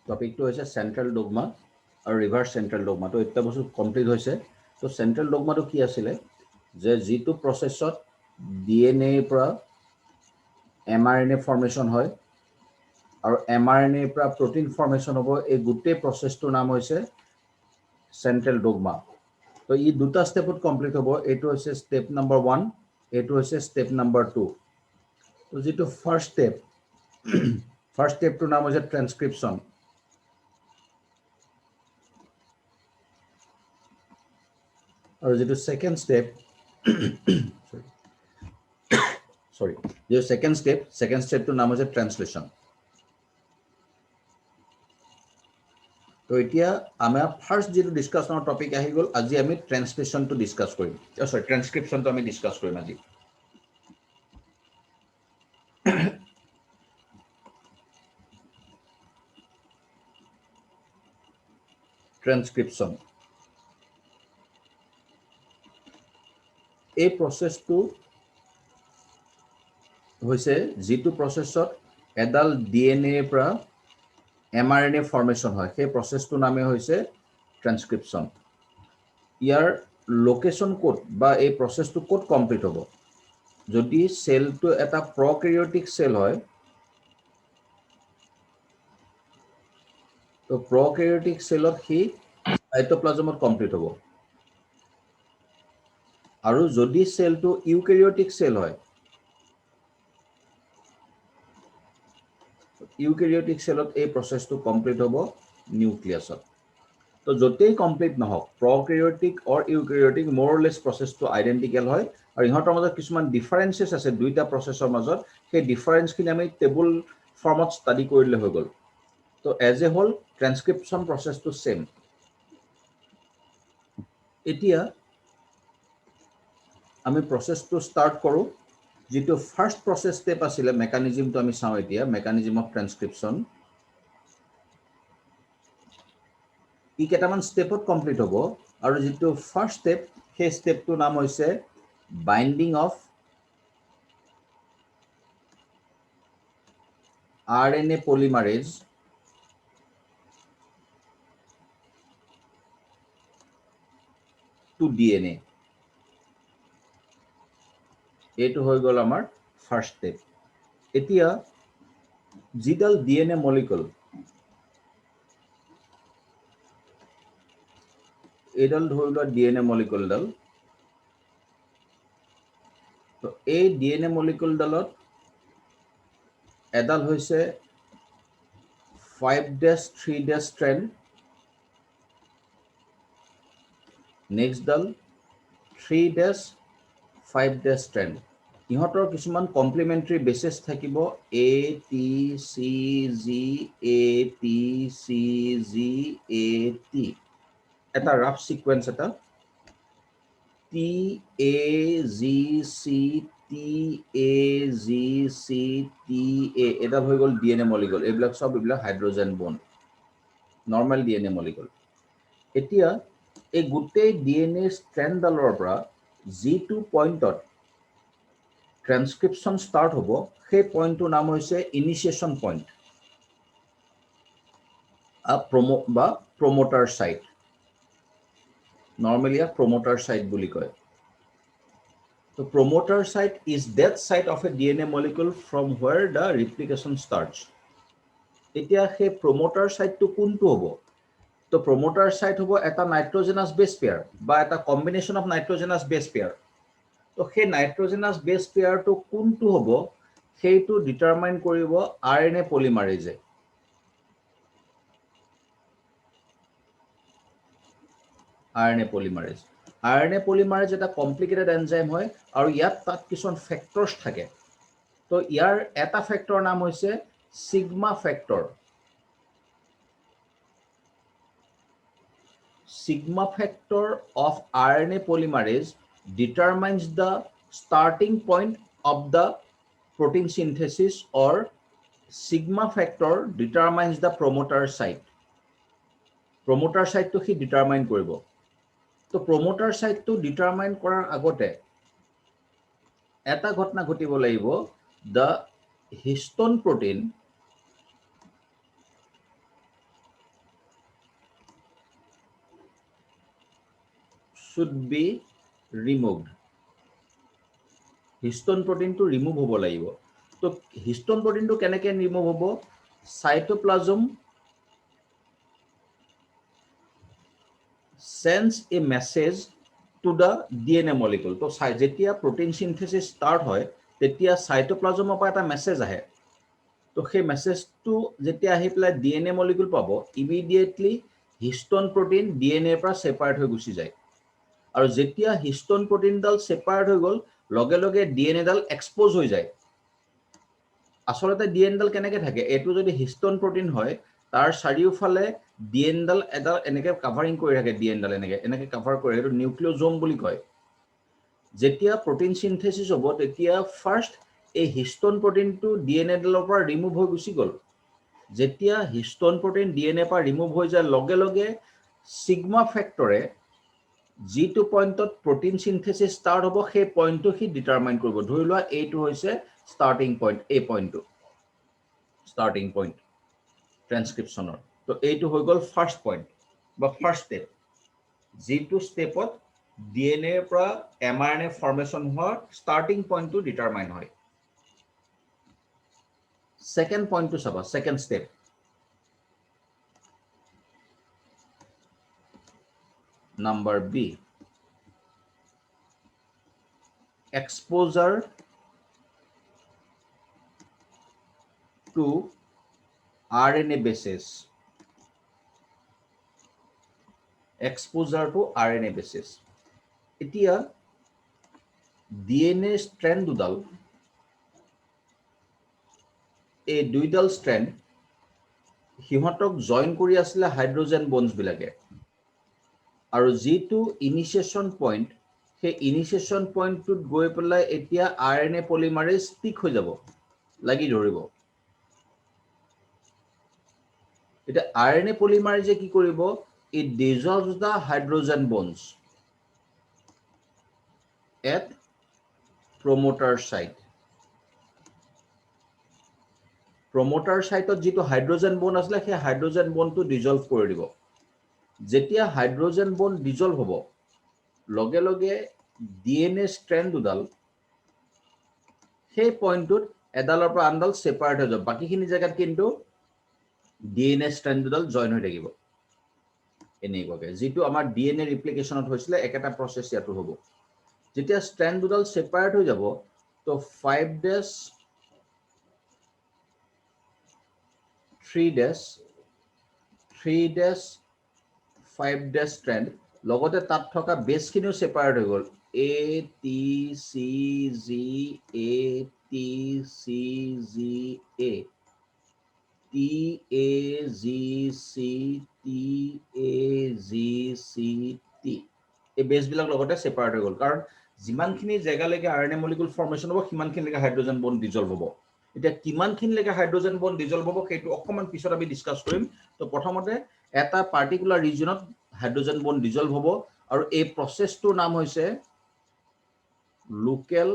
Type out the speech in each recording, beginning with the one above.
টপিকটো হৈছে central dogma আৰু ৰিভাৰ্ছ চেন্ট্ৰেল ডগমা। তো এটা বস্তু কমপ্লিট হৈছে। তো চেন্ট্ৰেল ডগমাটো কি আছিলে যে যিটো প্ৰচেছত DNA পৰা mRNA ফৰ্মেশ্যন হয় আৰু mRNA পৰা প্ৰটিন ফৰ্মেশ্যন হ'ব, এই গোটেই প্ৰচেছটোৰ নাম হৈছে চেন্ট্ৰেল ডগমা। তো ই দুটা ষ্টেপত কমপ্লিট হ'ব। এইটো হৈছে ষ্টেপ নম্বৰ 1, এইটো হৈছে ষ্টেপ নম্বৰ 2। তো যিটো ফাৰ্ষ্ট ষ্টেপটোৰ নাম হৈছে ট্ৰেন্সক্ৰিপশ্যন। আৰু যিটো ছেকেণ্ড ষ্টেপটোৰ নাম হৈছে ট্ৰান্সলেশ্যন। তো এতিয়া আমাৰ ফাৰ্ষ্ট যিটো ডিছকাশ্যনৰ টপিক আহি গ'ল, আজি আমি ট্ৰান্সলেশ্যনটো ডিছকাছ কৰিম। ট্ৰান্সক্ৰিপশ্যনটো আমি ডিছকাছ কৰিম আজি। ট্ৰান্সক্ৰিপশ্যন এই প্ৰচেছটো হৈছে যিটো প্ৰচেছত এডাল DNA পৰা mRNA ফৰ্মেশ্যন হয়, সেই প্ৰচেছটোৰ নামে হৈছে ট্ৰান্সক্ৰিপশ্যন। ইয়াৰ লোকেশ্যন ক'ত বা এই প্ৰচেছটো ক'ত কমপ্লিট হ'ব? যদি চেলটো এটা প্ৰকেৰিয়টিক চেল হয়, তো প্ৰকেৰিয়টিক চেলত সি সাইটোপ্লাজমত কমপ্লিট হ'ব। আৰু যদি চেলটো ইউকেৰিয়টিক চেল হয়, ইউকেৰিয়টিক চেলত এই প্ৰচেছটো কমপ্লিট হ'ব নিউক্লিয়াছত। তো য'তেই কমপ্লিট নহওক, প্ৰকেৰিয়টিক অৰ ইউকেৰিয়টিক মৰলেছ প্ৰচেছটো আইডেণ্টিকেল হয়। আৰু ইহঁতৰ মাজত কিছুমান ডিফাৰেঞ্চেছ আছে দুইটা প্ৰচেছৰ মাজত। সেই ডিফাৰেঞ্চখিনি আমি টেবুল ফৰ্মত ষ্টাডি কৰিলে হৈ গ'ল। তো এজ এ হ'ল ট্ৰান্সক্ৰিপশ্যন প্ৰচেছটো ছেম। এতিয়া আমি প্ৰচেছটো ষ্টাৰ্ট কৰোঁ। যিটো ফাৰ্ষ্ট প্ৰচেছ ষ্টেপ আছিলে, মেকানিজিমটো আমি চাওঁ এতিয়া, মেকানিজিম অফ ট্ৰান্সক্ৰিপশ্যন। ই কেইটামান ষ্টেপত কমপ্লিট হ'ব। আৰু যিটো ফাৰ্ষ্ট ষ্টেপ, সেই ষ্টেপটোৰ নাম হৈছে binding of RNA polymerase to DNA। এইটো হৈ গ'ল আমাৰ ফাৰ্ষ্ট ষ্টেপ। এতিয়া যিডাল DNA মলিকুল, এইডাল ধৰি লোৱা DNA মলিকুলডাল, তো এই DNA মলিকুলডালত এডাল হৈছে 5'3' ষ্ট্ৰেণ্ড, নেক্সটডাল 3'5' ষ্ট্ৰেণ্ড। ইহঁতৰ কিছুমান কমপ্লিমেণ্টাৰী বেচিছ থাকিব, ATCG, ATCG, AT। এটা ৰাফ ছিকুৱেঞ্চ এটা TAGC, TAGC, TA। এডাল হৈ গ'ল DNA মলিকুল। এইবিলাক hydrogen bond, normal DNA molecule. এতিয়া এই গোটেই DNA ষ্ট্ৰেণ্ডডালৰ পৰা যিটো পইণ্টত ট্ৰান্সক্ৰিপশ্যন ষ্টাৰ্ট হ'ব, সেই পইণ্টটোৰ নাম হৈছে ইনিচিয়েশ্যন পইণ্ট বা প্ৰমোটাৰ ছাইট। নৰ্মেলি ইয়াক প্ৰমোটাৰ ছাইট বুলি কয়। তো promoter site is that site of a DNA molecule from where the replication starts. এতিয়া সেই প্ৰমোটাৰ ছাইটটো কোনটো হ'ব? তো প্ৰমোটাৰ ছাইট হ'ব এটা নাইট্ৰজেনাছ বেছ পেয়াৰ বা এটা কম্বিনেশ্যন অফ নাইট্ৰজেনাছ বেছ পেয়াৰ। তো সেই নাইট্ৰজেনাছ বেছ পেয়াৰটো কোনটো হ'ব, সেইটো ডিটাৰমাইন কৰিব RNA পলিমাৰেজে। RNA পলিমাৰেজ এটা কমপ্লিকেটেড এনজাইম হয়, আৰু ইয়াত তাত কিছুমান ফেক্টৰ্ছ থাকে। তো ইয়াৰ এটা ফেক্টৰ নাম হৈছে sigma factor. Sigma factor of RNA polymerase determines the starting point of the protein synthesis, or sigma factor determines the promoter site. Promoter site to he determine koribo. তো promoter site to determine korar agote eta ghotna ghutibo lagibo, the histone protein should be removed. Histone protein to remove hobo laibo. So histone protein to keneke remove hobo? Cytoplasm sends a message to the DNA molecule. So jetia protein synthesis start hoy tetia cytoplasm pa eta message ahe. So সেই মেছেজটো যেতিয়া আহি পেলাই DNA molecule পাব immediately histone protein DNA পৰা separate হৈ গুচি যায় আৰু যেতিয়া histone protein ডাল separate হৈ গল লগে লগে DNA ডাল expose হৈ যায় আসলতে DNA ডাল কেনেকৈ থাকে এটো যদি histone protein হয় তাৰ চাৰিওফালে DNA ডাল এডাল এনেকৈ কভাৰিং কৰি থাকে DNA ডাল এনেকৈ কভাৰ কৰে এটো নিউক্লিওজোম বুলি কয় যেতিয়া protein synthesis হ'ব তেতিয়া first এই histone protein to DNA ডালৰ পৰা ৰিমুভ হৈ গুচি গল যেতিয়া histone protein DNA পৰা ৰিমুভ হৈ যায় লগে লগে sigma factor যিটো পইণ্টত protein synthesis start হ'ব সেই পইণ্টটো হি ডিটাৰমাইন কৰিব ধৰি লোৱা এইটো হৈছে starting point এই পইণ্টটো starting point ট্ৰান্সক্ৰিপচনৰ তো এইটো হৈ গল ফাৰ্স্ট পইণ্ট বা ফাৰ্স্ট স্টেপ যিটো স্টেপত DNA পৰা mRNA ফৰ্মেশন হোৱাৰ starting point to determine হয় second point to saba second step number B exposure to RNA bases exposure to RNA bases এতিয়া DNA strand দুডাল এই দুইডাল strand হিহঁতক জয়েন কৰি আছিল হাইড্ৰোজেন বন্ডস বিলাকে আৰু যেটো ইনিশিয়েশন পইণ্ট সেই ইনিশিয়েশন পইণ্টটোত গৈ পেলাই এতিয়া RNA পলিমাৰেজ ষ্টিক হৈ যাব লাগি ধৰিব এটা RNA পলিমাৰেজে কি কৰিব it dissolves the hydrogen bonds at promoter site promoter site যেটো হাইড্ৰোজেন বন্ড আছে সেই হাইড্ৰোজেন বন্ডটো ডিসলভ কৰি দিব যেতিয়া হাইড্ৰোজেন বন্ড ডিসলভ হ'ব লগে লগে DNA strand দুডাল সেই পইণ্টটোত এডালৰ পৰা আনডাল সেপাৰেট হৈ যাব বাকিখিনি জায়গাত কিন্তু DNA strand দুডাল জয়েন হৈ থাকিব এনেকুৱাকে যেটো আমাৰ DNA ৰিপ্লিকেশনত হৈছিল একেটা প্ৰসেস ইয়াতো হ'ব যেতিয়া strand দুডাল সেপাৰেট হৈ যাব তো 5 days 3 days 5 days strand লগতে তাত থকা বেস খিনিও সেপাৰেট হৈ গল A T C G A T C G A T A G C T A G C T এই বেস বিলাক লগতে সেপাৰেট হৈ গল কাৰণ যিমানখিনি জায়গালৈকে RNA মলিকিউল ফৰ্মেশন হ'ব সিমানখিনিলৈকে হাইড্ৰোজেন বন্ড ডিসলভ হ'ব এটা কিমানখিনিলৈকে হাইড্ৰোজেন বন্ড ডিসলভ হ'ব সেইটো অকমান পিছত আমি ডিসকাস কৰিম তো প্ৰথমতে এটা পাৰ্টিকুলাৰ ৰিজনত হাইড্ৰোজেন বন্ড ডিসলভ হ'ব আৰু এই প্ৰসেসটোৰ নাম হৈছে লোকেল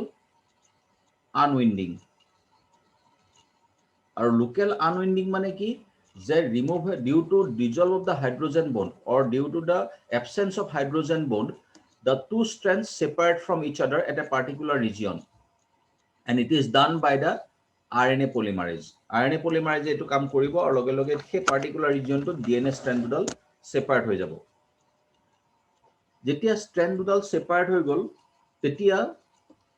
আনউইন্ডিং আৰু লোকেল আনউইন্ডিং মানে কি যে remove due to dissolve of the hydrogen bond or due to the absence of hydrogen bond the two strands separate from each other at a particular region and it is done by the RNA polymerase এটো কাম কৰিব আৰু লগে লগে সেই particular ৰিজিয়নটো DNA strand দুডাল separate হৈ যাব যেতিয়া strand দুডাল সেপাৰেট হৈ গল তেতিয়া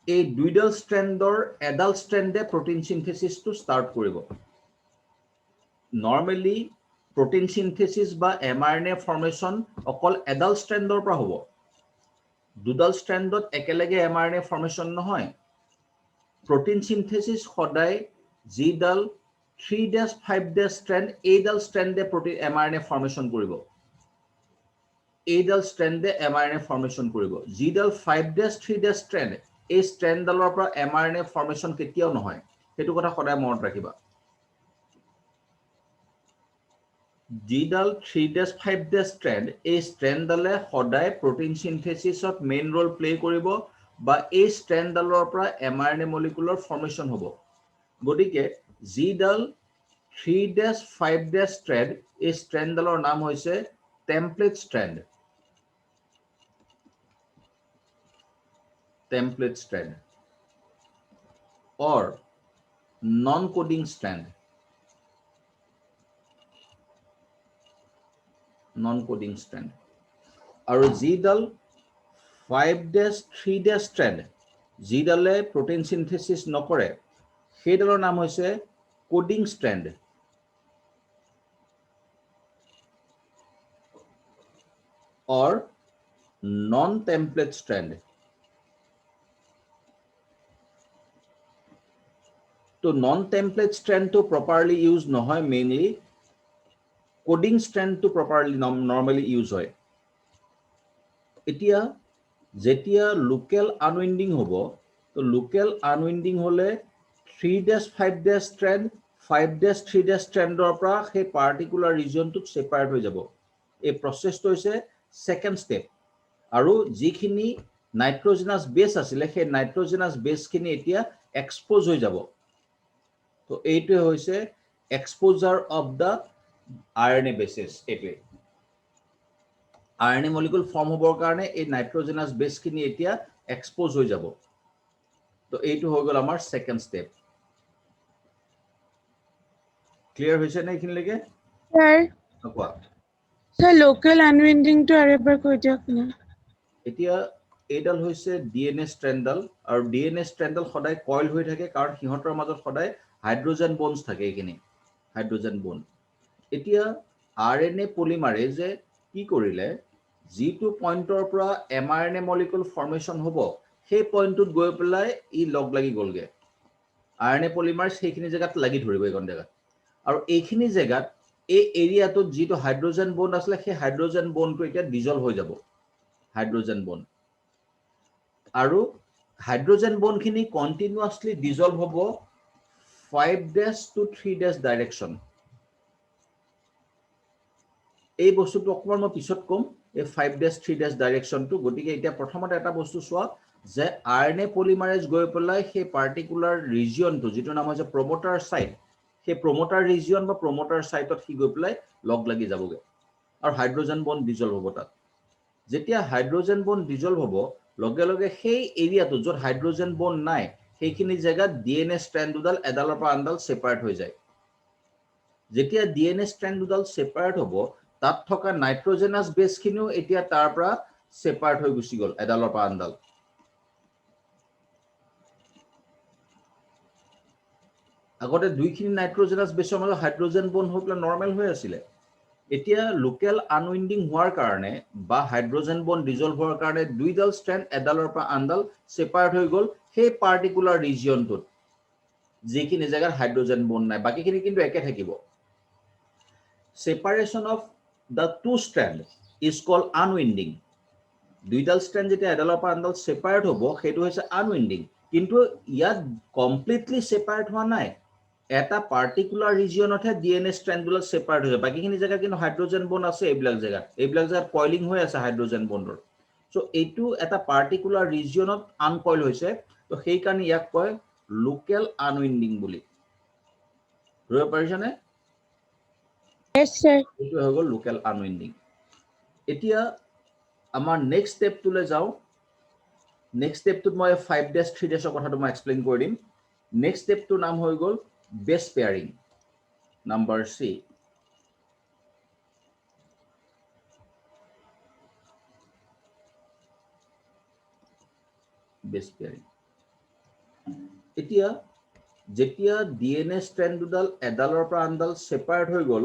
এই দুইডাল স্ট্ৰেণ্ডৰ এডাল স্ট্ৰেণ্ডে প্ৰটিন সিনথেসিসটো স্টাৰ্ট কৰিব নৰমালি প্ৰটিন সিনথেসিস বা mRNA ফৰ্মেশন অকল এডাল স্ট্ৰেণ্ডৰ পৰা হ'ব দুডাল স্ট্ৰেণ্ডত একেলগে mRNA ফৰ্মেশন নহয় protein synthesis সদায় যিডাল 3 days 5 days strand এইডাল স্ট্ৰেণ্ডে protein mRNA ফৰ্মেশন কৰিব এইডাল স্ট্ৰেণ্ডে mRNA ফৰ্মেশন কৰিব যিডাল 5 days 3 days strand এই স্ট্ৰেণ্ডডালৰ পৰা mRNA ফৰ্মেশন কেতিয়াও নহয় হেতু কথা সদায় মনত ৰাখিবা যিডাল 3 days 5 days strand এই স্ট্ৰেণ্ডডালে সদায় protein synthesisত মেইন ৰোল প্লে কৰিব বা এই স্ট্ৰেণ্ডডালৰ পৰা mRNA মলিকিউলৰ ফৰ্মেশন হ'ব গতিকে যিডাল 3 days 5 days strand এই স্ট্ৰেণ্ডডালৰ নাম হৈছে template স্ট্ৰেণ্ড template strand or non-coding strand. Non-coding strand. আৰু যিডাল 5'3' strand যিডালে protein synthesis নকৰে সেইডালৰ নাম হৈছে coding strand. or non-template strand. তো non-template strand to properly use নহয়, mainly coding strand to properly normally use হয়. এতিয়া যেতিয়া local unwinding হ'ব, তো local unwinding হলে 3'5' strand 5'3' strandৰ পৰা সেই particular region to separate হৈ যাব. এই processটো হৈছে second step. আৰু যিখিনি nitrogenous base আছিলে সেই nitrogenous base খিনি এতিয়া expose হৈ যাব. তো এইটোৱে হৈছে exposure of the RNA bases. এইটোৱে RNA molecule form হ'বৰ কাৰণে এই nitrogenous base খিনি এতিয়া expose হৈ যাব. তো এইটো হৈ গ'ল আমাৰ second step. Clear হৈছে নে এইখিনিলৈকে? Sir. Sir, local unwinding to আরেকবার কৈ দিয়ক না. এতিয়া এইডাল হৈছে DNA strandডাল আৰু DNA strandডাল সদায় coil হৈ থাকে কাৰণ সিহঁতৰ মাজত সদায় হাইড্ৰোজেন bonds থাকে এইখিনি হাইড্ৰোজেন বন্ড. এতিয়া RNA polymerase কি কৰিলে যিটো পইণ্টৰ পৰা mRNA molecule formation হ'ব সেই পইণ্টটোত গৈ পেলাই ই লগ লাগি গলগে. RNA polymerase সেইখিনি জেগাত লাগি ধৰিব এইখন জেগাত আৰু এইখিনি জেগাত এই এৰিয়াটোত যিটো হাইড্ৰোজেন বন্ড আছিলে সেই হাইড্ৰোজেন বন্ডটো এতিয়া ডিজলভ হৈ যাব. হাইড্ৰোজেন বন্ড আৰু হাইড্ৰোজেন বন্ড খিনি কন্টিনিউয়াসলি ডিজলভ হ'ব 5' to 3' ডাইৰেকশন. এই বস্তুটো অকমান মই পিছত কম এই 5' 3' ডাইৰেকশনটো. গতিকে এতিয়া প্ৰথমতে এটা বস্তু চোৱা যে RNA polymerase গৈ পেলাই সেই পাৰ্টিকুলাৰ ৰিজিয়নটো যিটো নাম হৈছে প্ৰমোটাৰ সাইট সেই প্ৰমোটাৰ ৰিজিয়ন বা প্ৰমোটাৰ সাইটত কি গৈ পেলাই লগ লাগি যাবগে আৰু হাইড্ৰোজেন বন্ড ডিজলভ হ'ব তাত. যেতিয়া হাইড্ৰোজেন বন্ড ডিজলভ হ'ব লগে লগে সেই এৰিয়াটো য'ত হাইড্ৰোজেন বন্ড নাই সেইখিনি জেগাত DNA strand দুডাল এডালৰ পৰা আনডাল সেপাৰেট হৈ যায়. যেতিয়া DNA strand দুডাল সেপাৰেট হ'ব তাত থকা নাইট্ৰোজেনাস বেস খিনিও এতিয়া তাৰ পৰা সেপাৰেট হৈ গুচি গ'ল এডালৰ পৰা আনডাল. আগতে দুইখিনি নাইট্ৰোজেনাস বেসৰ মাজত হাইড্ৰোজেন বন্ড হৈ পেলাই নৰ্মেল হৈ আছিলে. এতিয়া লোকেল আনউইন্ডিং হোৱাৰ কাৰণে বা হাইড্ৰোজেন বন্ড ডিজলভ হোৱাৰ কাৰণে দুইডাল ষ্ট্ৰেণ্ড এডালৰ পৰা আনডাল সেপাৰেট হৈ গ'ল সেই পাৰ্টিকুলাৰ ৰিজিয়নটোত যিখিনি জেগাত হাইড্ৰোজেন বন্ড নাই বাকিখিনি কিন্তু একে থাকিব. Separation of the two strand is called unwinding. দুইডাল ষ্ট্ৰেণ্ড যেতিয়া এডালৰ পৰা আনডাল সেপাৰেট হ'ব সেইটো হৈছে আনউইন্ডিং. কিন্তু ইয়াত কমপ্লিটলি সেপাৰেট হোৱা নাই. এটা পাৰ্টিকুলাৰ ৰিজিয়নতহে DNA ষ্ট্ৰেণ্ডবিলাক সেপাৰেট হৈ যায়. বাকিখিনি জেগাত কিন্তু হাইড্ৰোজেন বন্ড আছে এইবিলাক জেগাত কইলিং হৈ আছে হাইড্ৰোজেন বন্ডৰ. সো এইটো এটা পাৰ্টিকুলাৰ ৰিজিয়নত আনকইল হৈছে. তো সেই কাৰণে ইয়াক কয় লোকেল আনউইন্ডিং বুলি. ধৰিব পাৰিছানে? Yes, sir. এইটো হৈ গ'ল লোকেল আনউইন্ডিং. এতিয়া আমাৰ নেক্সট ষ্টেপটোলৈ যাওঁ. নেক্সট ষ্টেপটোত মই 5' 3' কথাটো মই এক্সপ্লেইন কৰি দিম. নেক্সট ষ্টেপটোৰ নাম হৈ গ'ল বেছ পেয়াৰিং. Number C. বেছ পেয়াৰিং. এতিয়া যেতিয়া DNA ষ্ট্ৰেণ্ড দুডাল এডালৰ পৰা আনডাল সেপাৰেট হৈ গ'ল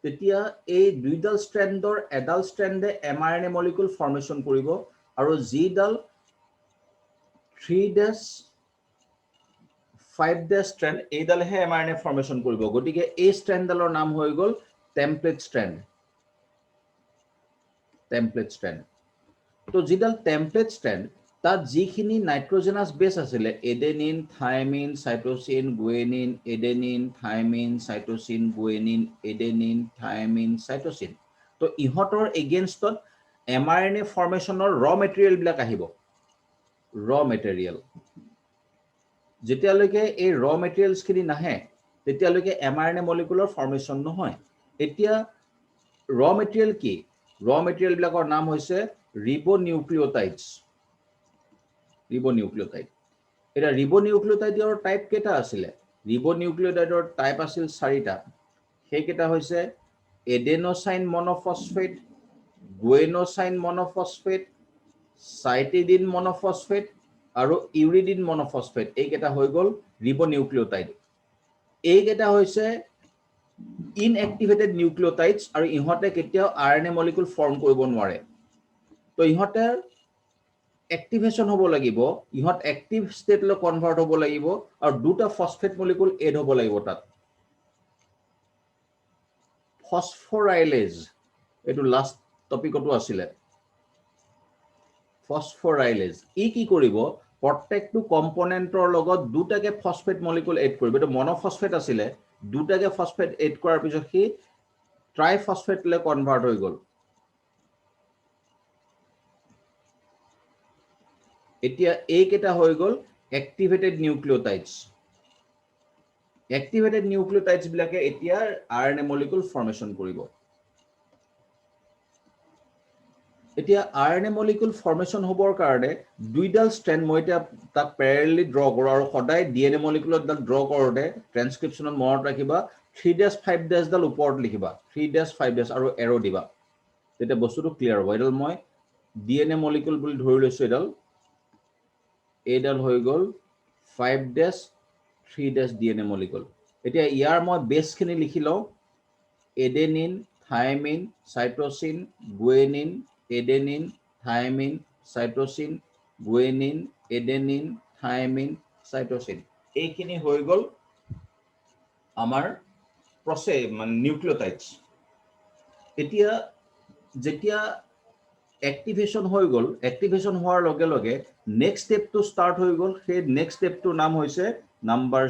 তেতিয়া এই দুইডাল ষ্ট্ৰেণ্ডৰ এডাল ষ্ট্ৰেণ্ডে mRNA মলিকিউল ফৰ্মেশ্যন কৰিব আৰু যিডাল 3' 5' ষ্ট্ৰেণ্ড এইডালহে mRNA ফৰ্মেশ্যন কৰিব. গতিকে এই ষ্ট্ৰেণ্ডডালৰ নাম হৈ গ'ল টেমপ্লেট ষ্ট্ৰেণ্ড. Template strand. তো যিডাল টেমপ্লেট ষ্ট্ৰেণ্ড তাত যিখিনি নাইট্ৰোজেনাস বেস আছিলে adenine thymine cytosine guanine adenine thymine cytosine guanine adenine thymine cytosine. তো ইহঁতৰ এগেইনষ্টত mRNA ফৰ্মেশ্যনৰ ৰ মেটেৰিয়েল বিলাক আহিব. ৰ মেটেৰিয়েল যেতিয়ালৈকে এই ৰ মেটেৰিয়েলছ খিনি নাহে তেতিয়ালৈকে mRNA মলিকিউলৰ ফৰ্মেশ্যন নহয়. এতিয়া ৰ মেটেৰিয়েল কি? ৰ মেটেৰিয়েল বিলাকৰ নাম হৈছে ৰিবোনিউক্লিঅটাইডছ. ৰিবনিউক্লিঅটাইড এটা ৰিবনিউক্লিঅটাইডৰ টাইপ কেইটা আছিলে ৰিবনিউক্লিঅটাইডৰ টাইপ আছিল 4টা সেইকেইটা হৈছে এডেনোসাইন মনোফসফেট গুয়েনোসাইন মনোফসফেট সাইটিডিন মনোফসফেট আৰু ইউৰিডিন মনোফসফেট এইকেইটা হৈ গ'ল ৰিবনিউক্লিঅটাইড এইকেইটা হৈছে ইনএক্টিভেটেড নিউক্লিঅটাইডছ আৰু ইহঁতে কেতিয়াও আৰএনএ মলিকুল ফৰ্ম কৰিব নোৱাৰে তো ইহঁতে এক্টিভেশন হ'ব লাগিব ইহঁত এক্টিভ ষ্টেটলৈ কনভাৰ্ট হ'ব লাগিব আৰু দুটা ফসফেট মলিকুল এড হ'ব লাগিব তাত ফসফোৰাইলেজ এটো লাষ্ট টপিকটো আছিলে ফসফোৰাইলেজ ই কি কৰিব প্ৰত্যেকটো কম্পোনেন্টৰ লগত দুটাকে ফসফেট মলিকুল এড কৰিব এটো মনোফসফেট আছিলে দুটাকে ফসফেট এড কৰাৰ পিছত কি ট্ৰাইফসফেটলৈ কনভাৰ্ট হৈ গ'ল এতিয়া এইকেইটা হৈ গ'ল এক্টিভেটেড নিউক্লিঅটাইডছ এক্টিভেটেড নিউক্লিঅটাইডছ বিলাকে এতিয়া আৰএনএ মলিকুল ফৰ্মেশন কৰিব এতিয়া আৰএনএ মলিকুল ফৰ্মেশন হ'বৰ কাৰণে দুইডাল ষ্ট্ৰেন্ড মই এটা তাক প্যাৰেলালি ড্ৰ কৰো আৰু সদায় ডিএনএ মলিকুলত ডাল ড্ৰ কৰোতে ট্ৰান্সক্ৰিপচনত মনত ৰাখিবা 3-5 ডাল ওপৰত লিখিবা 3-5 আৰু এৰো দিবা তেতিয়া বস্তুটো ক্লিয়াৰ হ'ব এডাল মই ডিএনএ মলিকুল বুলি ধৰি লৈছো এডাল হৈ গ'ল 5-3 ডিএনএ মলিকুল এতিয়া ইয়াৰ মই বেসখিনি লিখি লওঁ adenine thymine cytosine guanine adenine thymine cytosine guanine adenine thymine cytosine এইখিনি হৈ গ'ল আমাৰ প্ৰসেস মানে নিউক্লিঅটাইডছ এতিয়া যেতিয়া এক্টিভেশন হৈ গ'ল এক্টিভেশন হোৱাৰ লগে লগে নেক্সট স্টেপটো ষ্টাৰ্ট হৈ গ'ল সেই নেক্সট স্টেপটোৰ নাম হৈছে number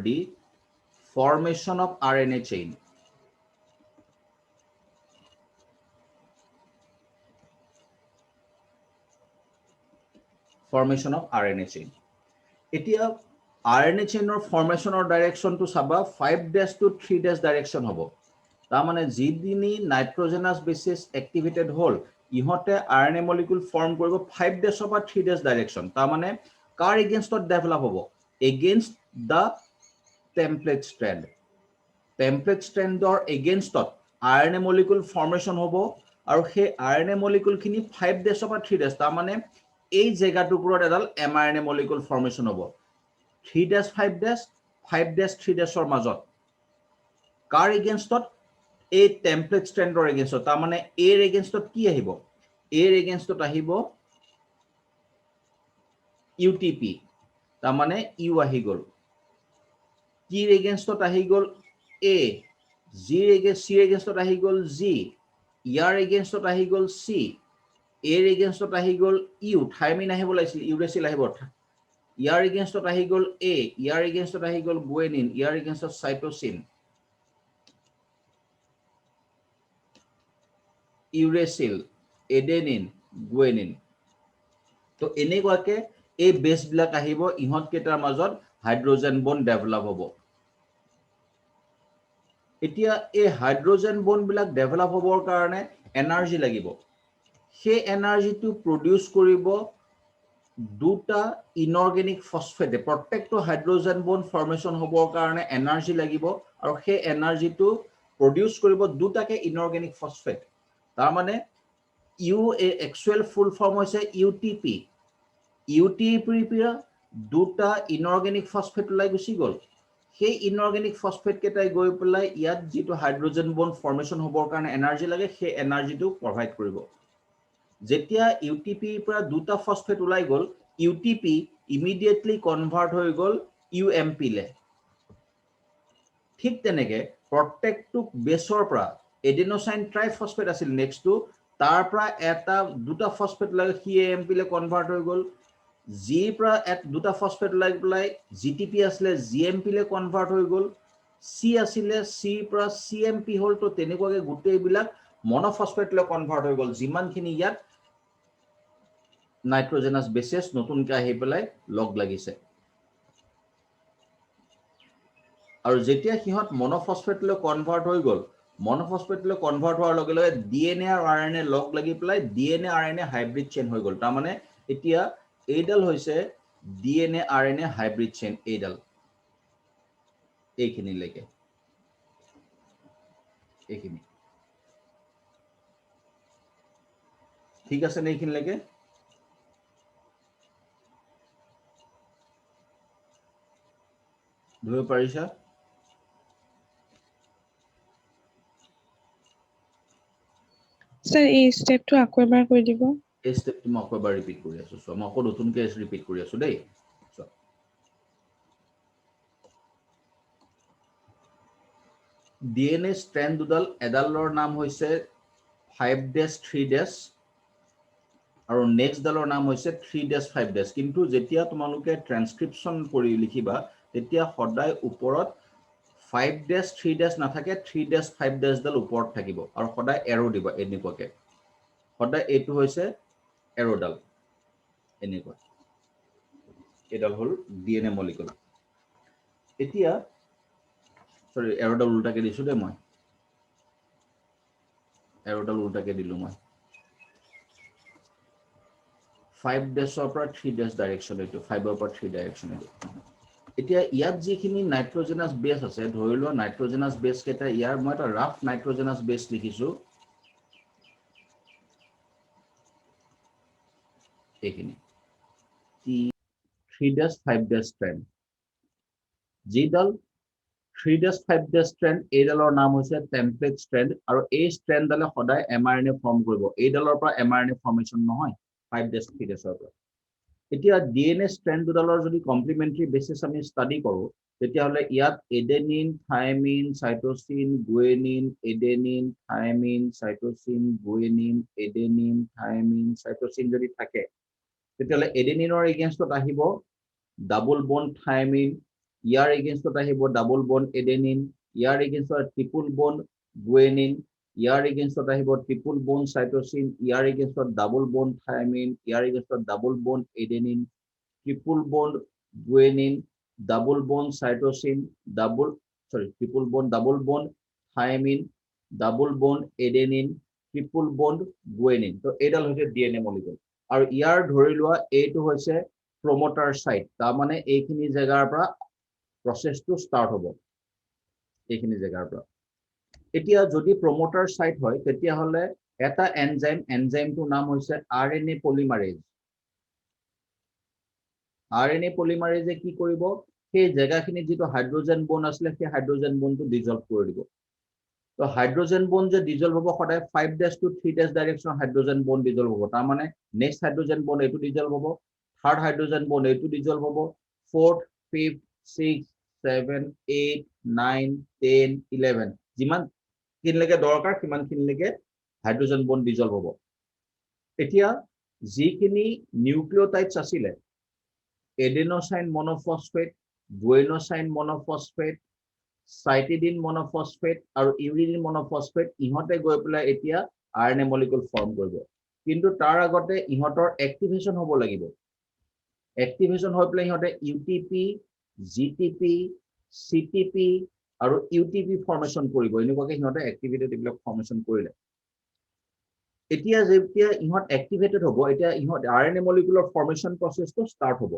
D formation of RNA chain এতিয়া RNA chainৰ ফৰ্মেশনৰ ডাইৰেকশনটো চাবা 5-3 ডাইৰেকশন হ'ব তাৰ মানে যিদিনি নাইট্ৰজেনাছ বেসিছ এক্টিভেটেড হ'ল ইহঁতে RNA মলিকুল ফৰ্ম কৰিব 5 বা 3 ডাইৰেকশন তাৰ মানে কাৰ এগেইনষ্টত ডেভেলপ হ'ব এগেইনষ্ট দা টেম্পলেট ষ্ট্ৰেণ্ডৰ এগেইনষ্টত RNA মলিকুল ফৰ্মেশন হ'ব আৰু সেই RNA মলিকুল খিনি 5 বা 3 তাৰ মানে এই জায়গাটোৰ এডাল mRNA মলিকুল ফৰ্মেশন হ'ব 3-5-5-3 মাজত কাৰ এগেইনষ্টত এই টেম্পলেট ষ্ট্ৰেণ্ডৰ এগেইনষ্টত তাৰ মানে এৰ এগেইনষ্টত কি আহিব এৰ এগেইনষ্টত আহিব UTP তাৰ মানে ইউ আহি গ'ল টিৰ এগেইনষ্টত আহি গ'ল এ জিৰ এগেইনষ্টত আহি গ'ল জি ইয়াৰ এগেইনষ্টত আহি গ'ল সি এৰ এগেইনষ্টত আহি গ'ল ইউ থাইমিন আহিব লাগিছিল ইউৰেচিল আহিব ইয়াৰ এগেইনষ্টত আহি গ'ল এ ইয়াৰ এগেইনষ্টত আহি গ'ল গুয়েনিন ইয়াৰ এগেইনষ্টত সাইটোসিন ইউৰেচিল এডেনিন গুয়েনিন তো এনেকুৱাকে এই বেস বিলাক আহিব ইহঁত কেইটাৰ মাজত হাইড্ৰোজেন বন্ড ডেভেলপ হ'ব এতিয়া এই হাইড্ৰোজেন বন্ড বিলাক ডেভেলপ হ'বৰ কাৰণে এনাৰ্জি লাগিব সেই এনাৰ্জিটো প্ৰডিউস কৰিব দুটা ইনঅৰ্গেনিক ফসফেটে প্ৰত্যেকটো হাইড্ৰোজেন বন্ড ফৰ্মেশন হ'বৰ কাৰণে এনাৰ্জি লাগিব আৰু সেই এনাৰ্জিটো প্ৰডিউস কৰিব দুটাকে ইনঅৰ্গেনিক ফসফেট তাৰ মানে ইউ একচুৱেল ফুল ফৰ্ম হৈছে UTP পৰা দুটা ইনঅৰ্গেনিক ফসফেট ওলাই গুচি গ'ল সেই ইনঅৰ্গেনিক ফসফেট কেইটাই গৈ পেলাই ইয়াত যেটো হাইড্ৰোজেন বন্ড ফৰ্মেশন হ'বৰ কাৰণে এনাৰ্জি লাগে সেই এনাৰ্জিটো প্ৰভাইড কৰিব যেতিয়া UTP পৰা দুটা ফসফেট ওলাই গ'ল UTP ইমিডিয়েটলি কনভাৰ্ট হৈ গ'ল UMP লে ঠিক তেনেকে প্ৰত্যেকটো বেসৰ পৰা এডেনোসাইন ট্ৰাইফসফেট আছিল নেক্সটটো তাৰ পৰা এটা দুটা ফসফেট লাগে সি AMP লে কনভাৰ্ট হৈ গ'ল জি পৰা দুটা ফসফেট লাগ পেলাই GTP আসলে GMP লে কনভাৰ্ট হৈ গ'ল সি আসলে সি পৰা CMP হল তো তেনেকুৱাকে গুটেই বিলাক মনোফসফেট লে কনভাৰ্ট হৈ গ'ল যিমানখিনি ইয়াত নাইট্ৰজেনাছ বেসেছ নতুনকৈ আহি পেলাই লগ লাগিছে আৰু যেতিয়া হিহত মনোফসফেট লে কনভাৰ্ট হৈ গ'ল মনোফসফেটলৈ কনভাৰ্ট হোৱাৰ লগে লগে ডিএনএ আৰু আৰএনএ লগ লাগি পেলাই ডিএনএ আৰএনএ হাইব্ৰিড চেইন হৈ গ'ল। তাৰ মানে এতিয়া এইডাল হৈছে ডিএনএ আৰএনএ হাইব্ৰিড চেইন, এইডাল এইখিনিলৈকে, এইখিনি ঠিক আছে নে? এইখিনিলৈকে ধৰিব পাৰিছা? স্যাৰ এই স্টেপটো আকৌ এবাৰ কৈ দিব। এই স্টেপটো মই আকৌ এবাৰ ৰিপিট কৰি আছো। মই আকৌ নতুনকৈ ৰিপিট কৰি আছো দেই। ডিএনএ ষ্ট্ৰেণ্ড দুডাল, এডালৰ নাম হৈছে 5'3' আৰু নেক্সটডালৰ নাম হৈছে 3'5'। কিন্তু যেতিয়া তোমালোকে ট্ৰান্সক্ৰিপশ্যন কৰি লিখিবা তেতিয়া সদায় ওপৰত 5'3' নাথাকে, 3'5' ওপৰত থাকিব আৰু সদায় এৰো দিব এনেকুৱাকে। সদায় এইটো হৈছে এৰোডাল, এনেকুৱা। এইডাল হ'ল ডিএনএ মলিকুল। এতিয়া সৰি, এৰোডাল উল্টাকে দিছো দেই, মই এৰোডাল উল্টাকে দিলো। মই 5' পৰা 3' ডাইৰেকশ্যন, এইটো 5'ৰ পৰা 3 ডাইৰেকশ্যন এইটো। এতিয়া ইয়াত যিখিনি নাইট্ৰজেনাছ বেছ আছে, ধৰি লোৱা নাইট্ৰজেনাছ বেছ কেইটা, ইয়াৰ মই এটা ৰাফ নাইট্ৰজেনাছ বেছ লিখিছো, এইখিনি 3'5' ষ্ট্ৰেণ্ড। যিডাল 3'5' ষ্ট্ৰেণ্ড, এইডালৰ নাম হৈছে টেম্পলেট ষ্ট্ৰেণ্ড, আৰু এই ষ্ট্ৰেণ্ডডালে সদায় এমআৰএনএ ফৰ্ম কৰিব। এইডালৰ পৰা এমআৰএনএ ফৰ্মেশ্যন নহয় 5'3'ৰ পৰা। এতিয়া ডিএনএ ষ্ট্ৰেণ্ড দুডালৰ যদি কমপ্লিমেণ্টাৰী বেচিছ আমি ষ্টাডি কৰোঁ, তেতিয়াহ'লে ইয়াত adenine, thymine, cytosine, guanine, adenine, thymine, cytosine, guanine, adenine, thymine, cytosine যদি থাকে, তেতিয়াহ'লে এডেনিনৰ এগেইনষ্টত আহিব ডাবল বন্ড থাইমিন, ইয়াৰ এগেইনষ্টত আহিব ডাবল বন্ড এডেনিন, ইয়াৰ এগেইনষ্টত ট্ৰিপল বন্ড গুয়েনিন, ইয়াৰ এগেইনষ্টত আহিব ট্ৰিপল বন্ড চাইটোচিন, ইয়াৰ এগেইনষ্টত ডাবল বন্ড থাইমিন, ইয়াৰ এগেইনষ্টত double bond adenine, triple bond guanine, double bond cytosine, triple bond double bond thymine, double bond adenine, triple bond guanine. তো এইডাল হৈছে ডিএনএ মলিকুল। আৰু ইয়াৰ ধৰি লোৱা এইটো হৈছে প্ৰমোটাৰ সাইট, তাৰ মানে এইখিনি জেগাৰ পৰা প্ৰসেসটো ষ্টাৰ্ট হ'ব, এইখিনি জেগাৰ পৰা। এতিয়া যদি প্ৰমোটাৰ সাইট হয়, তেতিয়াহ'লে এটা এনজাইমটোৰ নাম হৈছে আৰএনএ পলিমাৰেজ। আৰএনএ পলিমাৰেজে কি কৰিব, সেই জেগাখিনিত যিটো হাইড্ৰোজেন বন্ড আছিলে সেই হাইড্ৰোজেন বন্ডটো ডিজলভ কৰি দিব। তো হাইড্ৰোজেন বন্ড যে ডিজলভ হ'ব, সদায় 5' to 3' direction hydrogen bond dissolved হ'ব। তাৰ মানে নেক্সট হাইড্ৰোজেন বন্ড এইটো ডিজলভ হ'ব, থাৰ্ড হাইড্ৰোজেন বন্ড এইটো ডিজলভ হ'ব, 4th, 5th, 6th, 7th, 8th, 9th, 10th, 11th, যিমান খিনিলৈকে দৰকাৰ সিমানখিনিলৈকে হাইড্ৰোজেন বন্ড ডিজলভ হ'ব। এতিয়া যিখিনি নিউক্লিঅটাইডছ আছিলে, এডেনোসাইন মনোফসফেট, গুয়েনোসাইন মনোফসফেট, সাইটিডিন মনোফসফেট আৰু ইউৰিডিন মনোফসফেট, ইহঁতে গৈ পেলাই এতিয়া আৰএনএ মলিকুল ফৰ্ম কৰিব। কিন্তু তাৰ আগতে ইহঁতৰ এক্টিভেশ্যন হ'ব লাগিব। এক্টিভেশ্যন হৈ পেলাই ইহঁতে ইউটিপি, জিটিপি, চিটিপি আৰু ইউটিপি ফৰ্মেশ্যন কৰিব। এনেকুৱাকৈ সিহঁতে এক্টিভেটেড এইবিলাক ফৰ্মেশ্যন কৰিলে। এতিয়া যেতিয়া ইহঁত এক্টিভেটেড হ'ব, এতিয়া ইহঁত আৰএনএ মলিকুলৰ ফৰ্মেশ্যন প্ৰচেছটো ষ্টাৰ্ট হ'ব।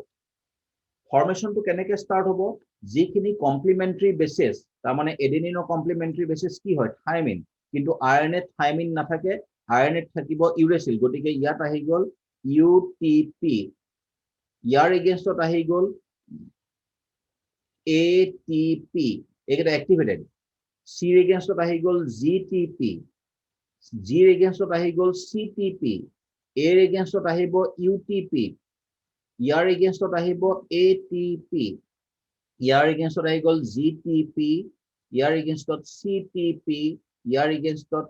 ফৰ্মেশ্যনটো কেনেকৈ ষ্টাৰ্ট হ'ব, যিখিনি কমপ্লিমেণ্টাৰী বেচিছ, তাৰমানে এডেনিনৰ কমপ্লিমেণ্টাৰী বেচিছ কি হয়, থাইমিন, কিন্তু আৰএনএ থাইমিন নাথাকে, আৰএনএ থাকিব ইউৰেচিল। গতিকে ইয়াত আহি গ'ল ইউটিপি, ইয়াৰ এগেইনষ্টত আহি গ'ল এটিপি, এইকেইটা এক্টিভেটেড। চিৰ এগেইনষ্টত আহি গ'ল জিটিপি, জিৰ এগেইনষ্টত আহি গ'ল চিটিপি, এৰ এগেইনষ্টত আহিব ইউটিপি, ইয়াৰ এগেইনষ্টত আহিব এটিপি, ইয়াৰ এগেইনষ্টত আহি গ'ল জিটিপি, ইয়াৰ এগেইনষ্টত চিটিপি, ইয়াৰ এগেইনষ্টত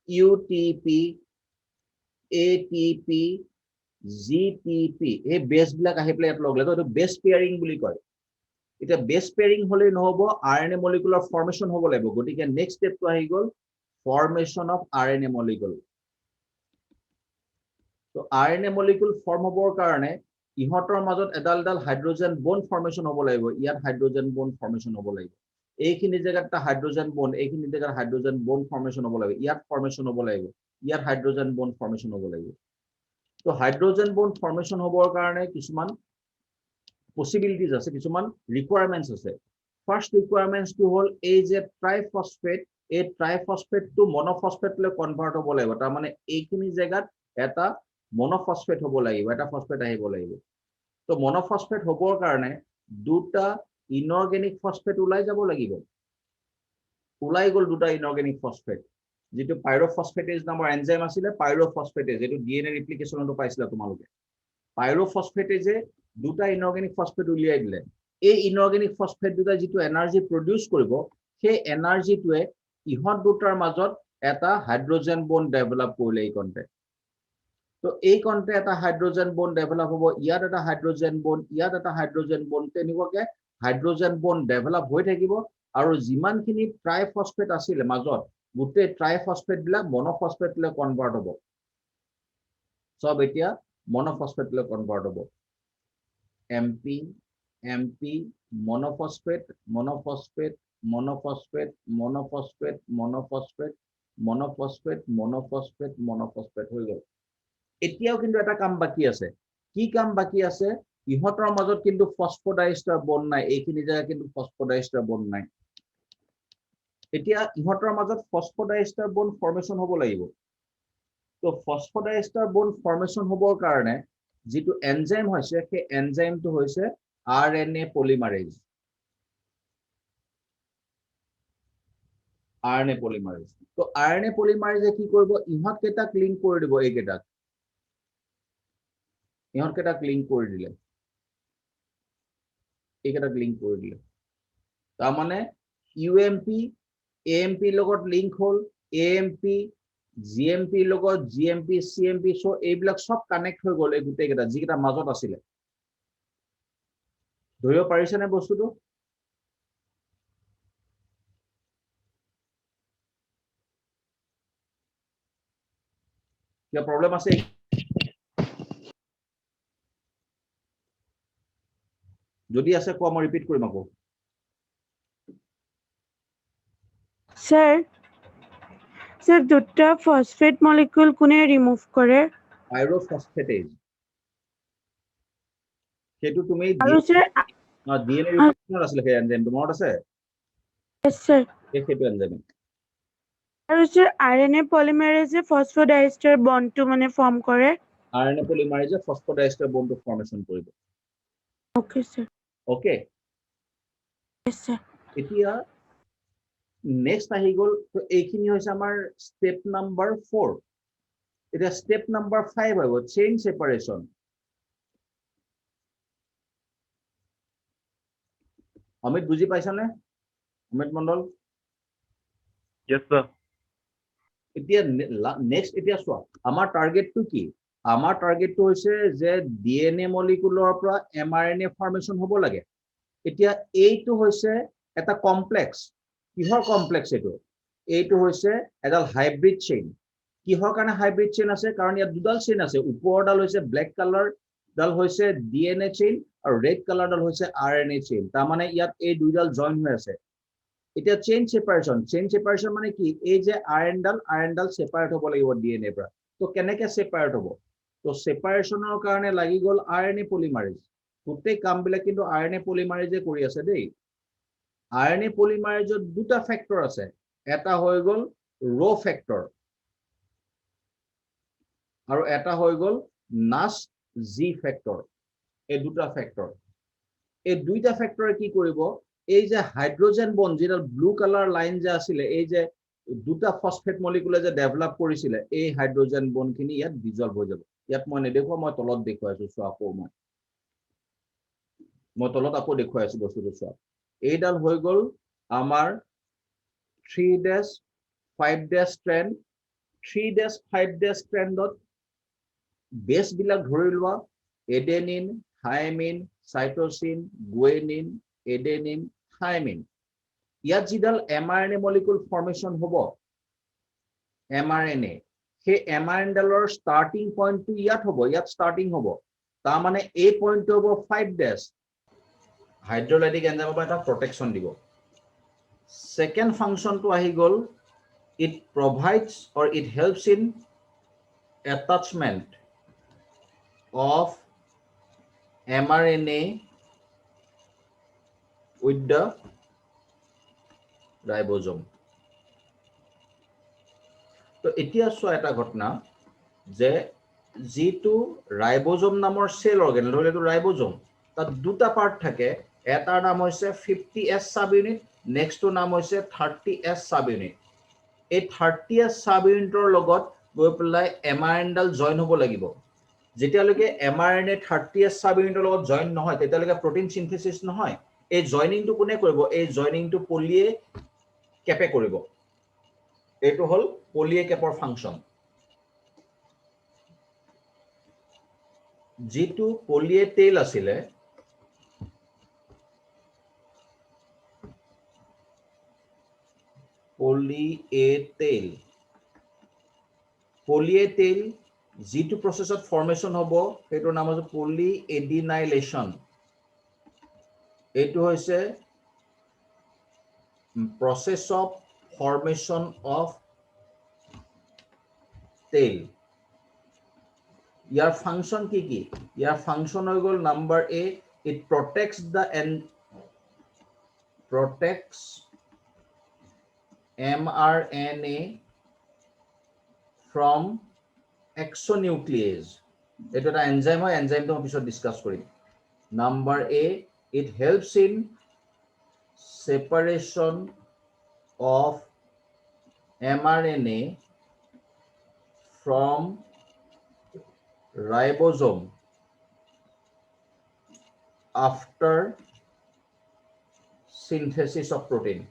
ইউটিপি, এটিপি, জিটিপি। এই বেছবিলাক আহি পেলাই ইয়াত লগ লাগে, এইটো বেছ পেয়াৰিং বুলি কয়। এতিয়া বেছ পেয়াৰিং হ'লেই নহ'ব, আৰএনএ মলিকুলৰ ফৰ্মেশ্যন হ'ব লাগিব। গতিকে নেক্সট ষ্টেপটো আহি গ'ল ফৰ্মেশ্যন অফ আৰএনএ মলিকুল। তো আৰএনএ মলিকুল ফৰ্ম হ'বৰ কাৰণে ইহঁতৰ মাজত এডাল এডাল হাইড্ৰোজেন বন্ড ফৰ্মেশ্যন হ'ব লাগিব। ইয়াত হাইড্ৰোজেন বন্ড ফৰ্মেশ্যন হ'ব লাগিব। এইখিনি জায়গাত এটা হাইড্ৰোজেন বন্ড, এইখিনি জায়গাত হাইড্ৰোজেন বন্ড ফৰ্মেশন হ'ব লাগিব, ইয়াত ফৰ্মেশন হ'ব লাগিব, ইয়াত হাইড্ৰোজেন বন্ড ফৰ্মেশন হ'ব লাগিব। তো হাইড্ৰোজেন বন্ড ফৰ্মেশন হ'বৰ কাৰণে কিছুমান পসিবিলিটিজ আছে, কিছুমান ৰিকুৱাৰমেন্টস আছে। ফাৰ্স্ট ৰিকুৱাৰমেন্টসটো হ'ল এই যে ট্ৰাইফসফেট, এই ট্ৰাইফসফেটটো মনোফসফেটলৈ কনভাৰ্ট হ'ব লাগিব। তাৰ মানে এইখিনি জায়গাত এটা মনোফসফেট হ'ব লাগিব, এটা ফসফেট আহিব লাগিব। তো মনোফসফেট হ'বৰ কাৰণে দুটা ইনঅৰ্গেনিক ফসফেট ওলাই যাব লাগিব। ওলাই গ'ল দুটা ইনঅৰ্গেনিক ফসফেট, যেটো পাইৰোফসফেটেজ নামৰ এনজাইম আছিলে, পাইৰোফসফেটেজ, যেটো ডিএনএ ৰিপ্লিকেশনতো পাইছিলা তোমালোকে। পাইৰোফসফেটেজে দুটা ইনঅৰ্গেনিক ফসফেট উলিয়াই দিলে। এই ইনঅৰ্গেনিক ফসফেট দুটা যেটো এনাৰ্জি প্ৰডিউস কৰিব, সেই এনাৰ্জিটোৱে ইহত দুটাৰ মাজত এটা হাইড্ৰোজেন বন্ড ডেভেলপ কৰিলে এই কন্টে। তো এই কন্টে এটা হাইড্ৰোজেন বন্ড ডেভেলপ হ'ব, ইয়াত এটা হাইড্ৰোজেন বন্ড, ইয়াত এটা হাইড্ৰোজেন বন্ড, তেনেকুৱাকে হাইড্ৰোজেন বন্ড ডেভেলপ হৈ থাকিব। আৰু যিমানখিনি ট্ৰাইফসফেট আছিল মাজত, গোটেই ট্ৰাইফসফেট বিলাক মনোফসফেটলৈ কনভাৰ্ট হ'ব। সব এতিয়া মনোফসফেটলৈ কনভাৰ্ট হ'ব। MP MP monophosphate monophosphate monophosphate monophosphate monophosphate monophosphate monophosphate monophosphate হৈ গ'ল। এতিয়াও কিন্তু এটা কাম বাকি আছে। কি কাম বাকি আছে? ইহঁতৰ মাজত কিন্তু ফসফোডাইএষ্টাৰ বন্ড নাই, এইখিনি জায়গা কিন্তু ফসফোডাইএষ্টাৰ বন্ড নাই। এতিয়া ইহঁতৰ মাজত ফসফোডাইএষ্টাৰ বন্ড ফৰ্মেশন হ'ব লাগিব। তো ফসফোডাইএষ্টাৰ বন্ড ফৰ্মেশন হ'বৰ কাৰণে যেটো এনজাইম হৈছে, সেই এনজাইমটো হৈছে আৰএনএ পলিমাৰেজ। RNA polymerase. তো আৰএনএ পলিমাৰেজে কি কৰিব? ইহঁত কেইটাক লিংক কৰি দিব, এইকেইটাক। ইহঁত কেইটাক লিংক কৰি দিলে, এইকেইটাক লিংক কৰি দিলে। তাৰ মানে ইউএমপি এএমপি লগত লিংক হ'ল, এএমপি জিএমপি লগত জিএমপি সিএমপি, সো এইবিলাক সব কানেক্ট হৈ গ'ল এই গোটেইকেইটা যিকেইটা মাজত আছিলে। ধৰিব পাৰিছেনে বস্তুটো? কিবা প্ৰব্লেম আছে? যদি আছে কোৱা, মই ৰিপিট কৰিম আকৌ। স্যাৰ দুটা ফসফেট মলিকিউল কোনে ৰিমুভ কৰে? পাইৰোফসফেটেজ। সেইটো তুমি আৰু স্যাৰ ডিএনএ ৰিপ্লিকেশন আছিলে, সেই এনজাইমটো মনত আছে? স্যাৰ সেইটো এনজাইম। আৰু স্যাৰ আৰএনএ পলিমাৰেজে ফসফোডাইএষ্টাৰ বন্ডটো মানে ফৰ্ম কৰে? আৰএনএ পলিমাৰেজে ফসফোডাইএষ্টাৰ বন্ডটো ফৰ্মেশন কৰিব। Okay sir. ওকে, স্যাৰ এতিয়া নেক্সট আহি গ'ল। তো এইখিনি হৈছে আমাৰ স্টেপ নাম্বাৰ 4। এতিয়া স্টেপ নাম্বাৰ 5 হ'ব চেইন সেপাৰেশন। অমিত বুজি পাইছানে? অমিত মণ্ডল? Yes, sir. এতিয়া নেক্সট এতিয়া চোৱা, আমাৰ টাৰ্গেটটো কি? আমাৰ টাৰ্গেটটো হৈছে যে ডিএনএ মলিকুলৰ পৰা এমআৰএনএ ফৰ্মেশন হ'ব লাগে। এতিয়া এইটো হৈছে এটা কমপ্লেক্স। কিহৰ কমপ্লেক্স এইটো? এইটো হৈছে এডাল হাইব্ৰিড চেইন। কিহৰ কাৰণে হাইব্ৰিড চেইন আছে? কাৰণ ইয়াত দুডাল চেইন আছে। ওপৰডাল হৈছে ব্লেক কালাৰ ডাল হৈছে ডিএনএ চেইন, আৰু ৰেড কালাৰ ডাল হৈছে আৰএনএ চেইন। তাৰ মানে ইয়াত এই দুইডাল জয়েন হৈ আছে। এতিয়া চেইন সেপাৰেশন। চেইন সেপাৰেশন মানে কি? এই যে আৰএন ডাল সেপাৰেট হ'ব লাগিব ডিএনএ পৰা। তো কেনেকে সেপাৰেট হ'ব? তো সেপাৰেশনৰ কাৰণে লাগি গ'ল আৰএনএ পলিমাৰেজ। গোটেই কামবিলাক কিন্তু আৰএনএ পলিমাৰেজে কৰি আছে দেই। আৰএনএ পলিমাৰেজত দুটা ফেক্টৰ আছে। এটা হৈ গ'ল ৰ' ফেক্টৰ আৰু এটা হৈ গ'ল নাছ জি ফেক্টৰ। এই দুটা ফেক্টৰ, এই দুইটা ফেক্টৰে কি কৰিব? এই যে হাইড্ৰোজেন বন্ড, যেটা ব্লু কালাৰ লাইন যে আছিলে, এই যে দুটা ফসফেট মলিকুলে যে ডেভেলপ কৰিছিলে, এই হাইড্ৰোজেন বন্ডখিনি ইয়াত ডিজলভ হৈ যাব। ইয়াত মই নেদেখুৱা, মই তলত দেখুৱাই আছো। চোৱা আকৌ মই তলত আকৌ দেখুৱাই আছো বস্তুটো। চোৱা, এইডাল হৈ গ'ল আমাৰ 3-5' ষ্ট্ৰেণ্ড। 3-5' ষ্ট্ৰেণ্ডত বেছ বিলাক ধৰি লোৱা adenine, thymine, cytosine, guanine, adenine, thymine. ইয়াত যিডাল এমআৰএনএ মলিকুল ফৰ্মেশন হ'ব, এমআৰএনএ, সেই এমআৰএনএ ডালৰ ষ্টাৰ্টিং পইণ্টটো ইয়াত হ'ব, ইয়াত ষ্টাৰ্টিং হ'ব। তাৰ মানে এই পইণ্টটো হ'ব 5'। হাইড্ৰোলাইটিক এনজাইমৰ পৰা এটা প্ৰটেকশ্যন দিব। Second function to ahi gol, it provides or it helps in attachment of mRNA with the ribosome. তো এতিয়া চোৱা এটা ঘটনা যে যেটো ৰাইবোজোম নামৰ সেল অৰ্গানেল হলে তো ৰাইবোজোম তাত দুটা পাৰ্ট থাকে এটাৰ নাম হৈছে 50S সাব ইউনিট নেক্সটৰ নাম হৈছে 30S সাব ইউনিট এই 30S সাব ইউনিটৰ লগত গৈ পেলাই এমআৰএনডাল জয়েন হ'ব লাগিব যেতিয়ালৈকে এমআৰএনএ 30S সাব ইউনিটৰ লগত জয়েন নহয় তেতিয়ালৈকে প্ৰটিন সিনথেসিস নহয় এই জয়েনিংটো কোনে কৰিব এই জয়েনিংটো পলিয়ে কেপে কৰিব এইটো হল পলিয়ে কেপৰ ফাংচন যেটো পলিয়ে টেইল আছিলে পলিয়ে টেইল যেটো প্ৰসেসত ফৰ্মেশন হ'ব হেটো নাম হৈছে পলি এডিনাইলেশন এইটো হৈছে process of formation of tail. Your function ki? Your function is number A. It protects the mRNA from exonuclease. It is an enzyme. Enzyme to we discuss. Number A. It helps in separation of mRNA from ribosome after synthesis of protein.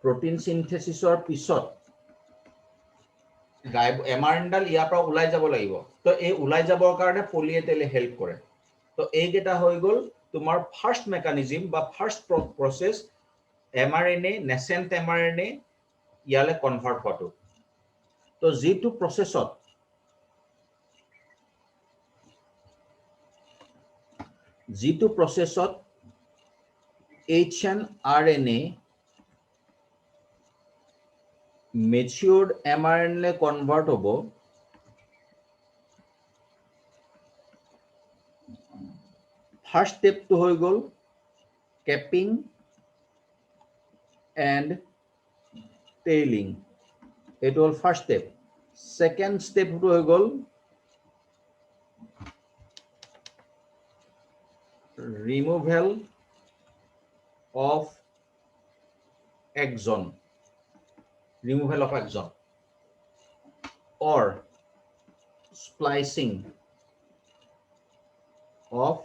Protein synthesis or pisot mRNA dal ইয়াৰ পৰা ওলাই যাব লাগিব তো এই ওলাই যাবৰ কাৰণে পলিয়ে টেলে হেল্প কৰে তো এই গেটা হৈ গল তোমার ফার্স্ট মেকানিজম বা first process mRNA nascent mRNA ইয়ালে কনভার্ট হতো তো যেটো প্রসেসত HNRNA ম্যাচিউরড এমআরএনএ কনভার্ট হবো First step to hoy gol capping and tailing. It was first step. Second step to hoy gol removal of axon. Or splicing of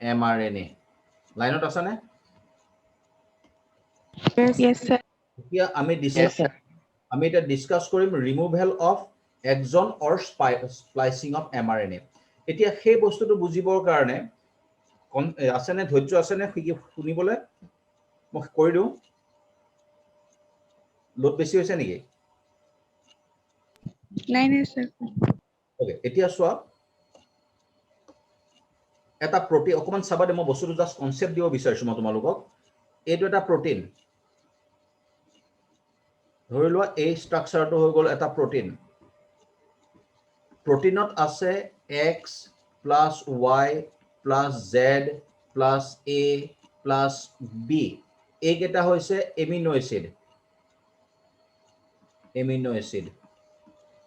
mRNA. Line out asane? Yes, sir. Here আমি discuss Karim removal of axon or splicing of mRNA. এতিয়া সেই বস্তুটো বুজিবৰ কাৰণে আসেনে ধৈৰ্য আসেনে শুনিবলৈ মই কৈ দিও লোড বেছি হৈছে নেকি নাই sir. ওকে এতিয়া চোৱা এটা প্ৰোটিন অকমান চাবা দে মই বস্তুটো জাস্ট কনসেপ্ট দিব বিচাৰিছো মই তোমালোকক এইটো এটা প্ৰোটিন ধৰি লোৱা এই ষ্ট্ৰাকচাৰটো হৈ গল এটা প্ৰোটিন প্ৰোটিনত আছে x plus y plus z plus a plus b এইকেইটা হৈছে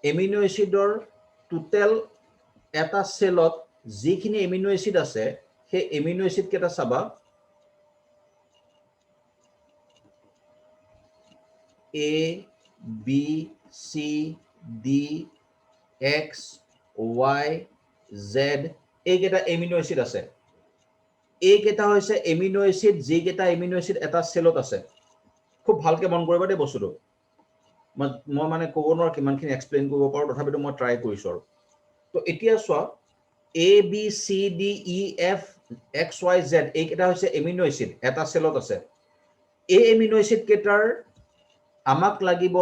এমিনো এছিডৰ টোটাল এটা সেলত যিখিনি এমিনো এসিড আছে সেই এমিনো এসিড কেটা চাবা A B C D X Y Z এই কেটা এমিনো এসিড আছে এই কেটা হৈছে এমিনো এসিড যি কেটা এমিনো এসিড এটা সেলত আছে খুব ভালকে মন কৰিবা দে বস্তুটো মই মানে ক'ব নোৱাৰো কিমানখিনি এক্সপ্লেইন কৰিব পাৰো তথাপিতো মই ট্ৰাই কৰিছো আৰু তো এতিয়া চোৱা A B C D E F X Y Z এইকেইটা হৈছে এমিনো এসিড এটা সেলত আছে এই এমিনো এসিড কেটাৰ আমাক লাগিব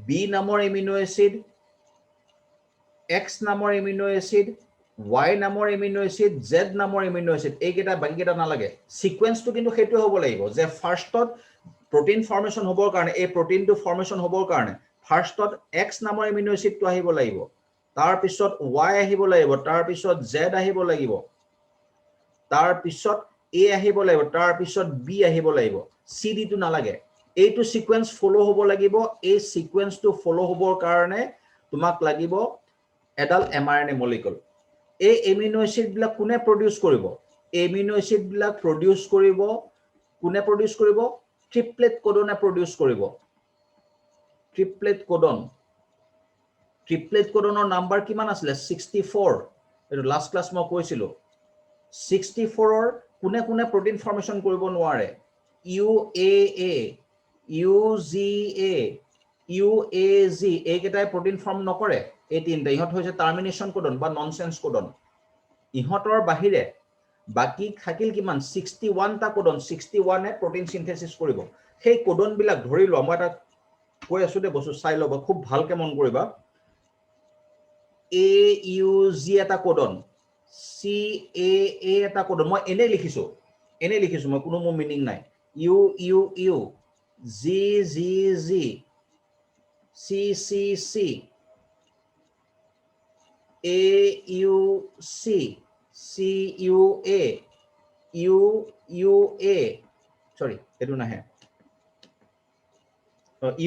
B নামৰ এমিনো এসিড X নামৰ এমিনো এসিড Y নামৰ এমিনো এসিড Z নামৰ এমিনো এসিড এইকেইটা বাকিকেইটা নালাগে সিকোয়েন্সটো কিন্তু সেইটো হ'ব লাগিব যে ফাৰ্ষ্টত প্ৰটিন ফৰ্মেশন হ'বৰ কাৰণে এই প্ৰটিনটো ফৰ্মেশন হ'বৰ কাৰণে ফাৰ্ষ্টত X নামৰ এমিনো এসিডটো আহিব লাগিব তাৰ পিছত Y আহিব লাগিব তাৰ পিছত Z আহিব লাগিব তাৰ পিছত A আহিব লাগিব তাৰ পিছত B আহিব লাগিব CD টো নালাগে এইটো সিকোয়েন্স ফলো হ'ব লাগিব এই সিকোয়েন্সটো ফলো হ'বৰ কাৰণে তোমাক লাগিব এডাল mRNA মলিকিউল এই এমিনো এসিড বিলাক কোনে প্ৰডিউস কৰিব এমিনো এসিড বিলাক প্ৰডিউস কৰিব কোনে প্ৰডিউস কৰিব ট্ৰিপলেট কোডনে প্ৰডিউস কৰিব ট্ৰিপলেট কোডনৰ নাম্বাৰ কিমান আছিল 64 এটো লাষ্ট ক্লাস মই কৈছিলো 64 ৰ কোনে কোনে প্ৰটিন ফৰ্মেশন কৰিব নোৱাৰে UAA UGA UAG এইকেইটাই প্ৰটিন ফৰ্ম নকৰে এই তিনটা ইহত হৈছে টাৰ্মিনেশন কোডন বা ননসেন্স কোডন ইহতৰ বাহিৰে বাকি থাকিল কিমান 61 টা কোডন 61 এ প্ৰটিন সিনথেসিস কৰিব সেই কোডন বিলাক ধৰি লোৱা মই এটা কৈ আছো দে বস্তু চাই লবা খুব ভালকে মন কৰিবা AUG এটা কোডন CAA এটা কোডন মই এনে লিখিছো মই কোনো মোৰ মিনিং নাই UUU GGG CCC AUC CUA UUA sorry এটো নাহে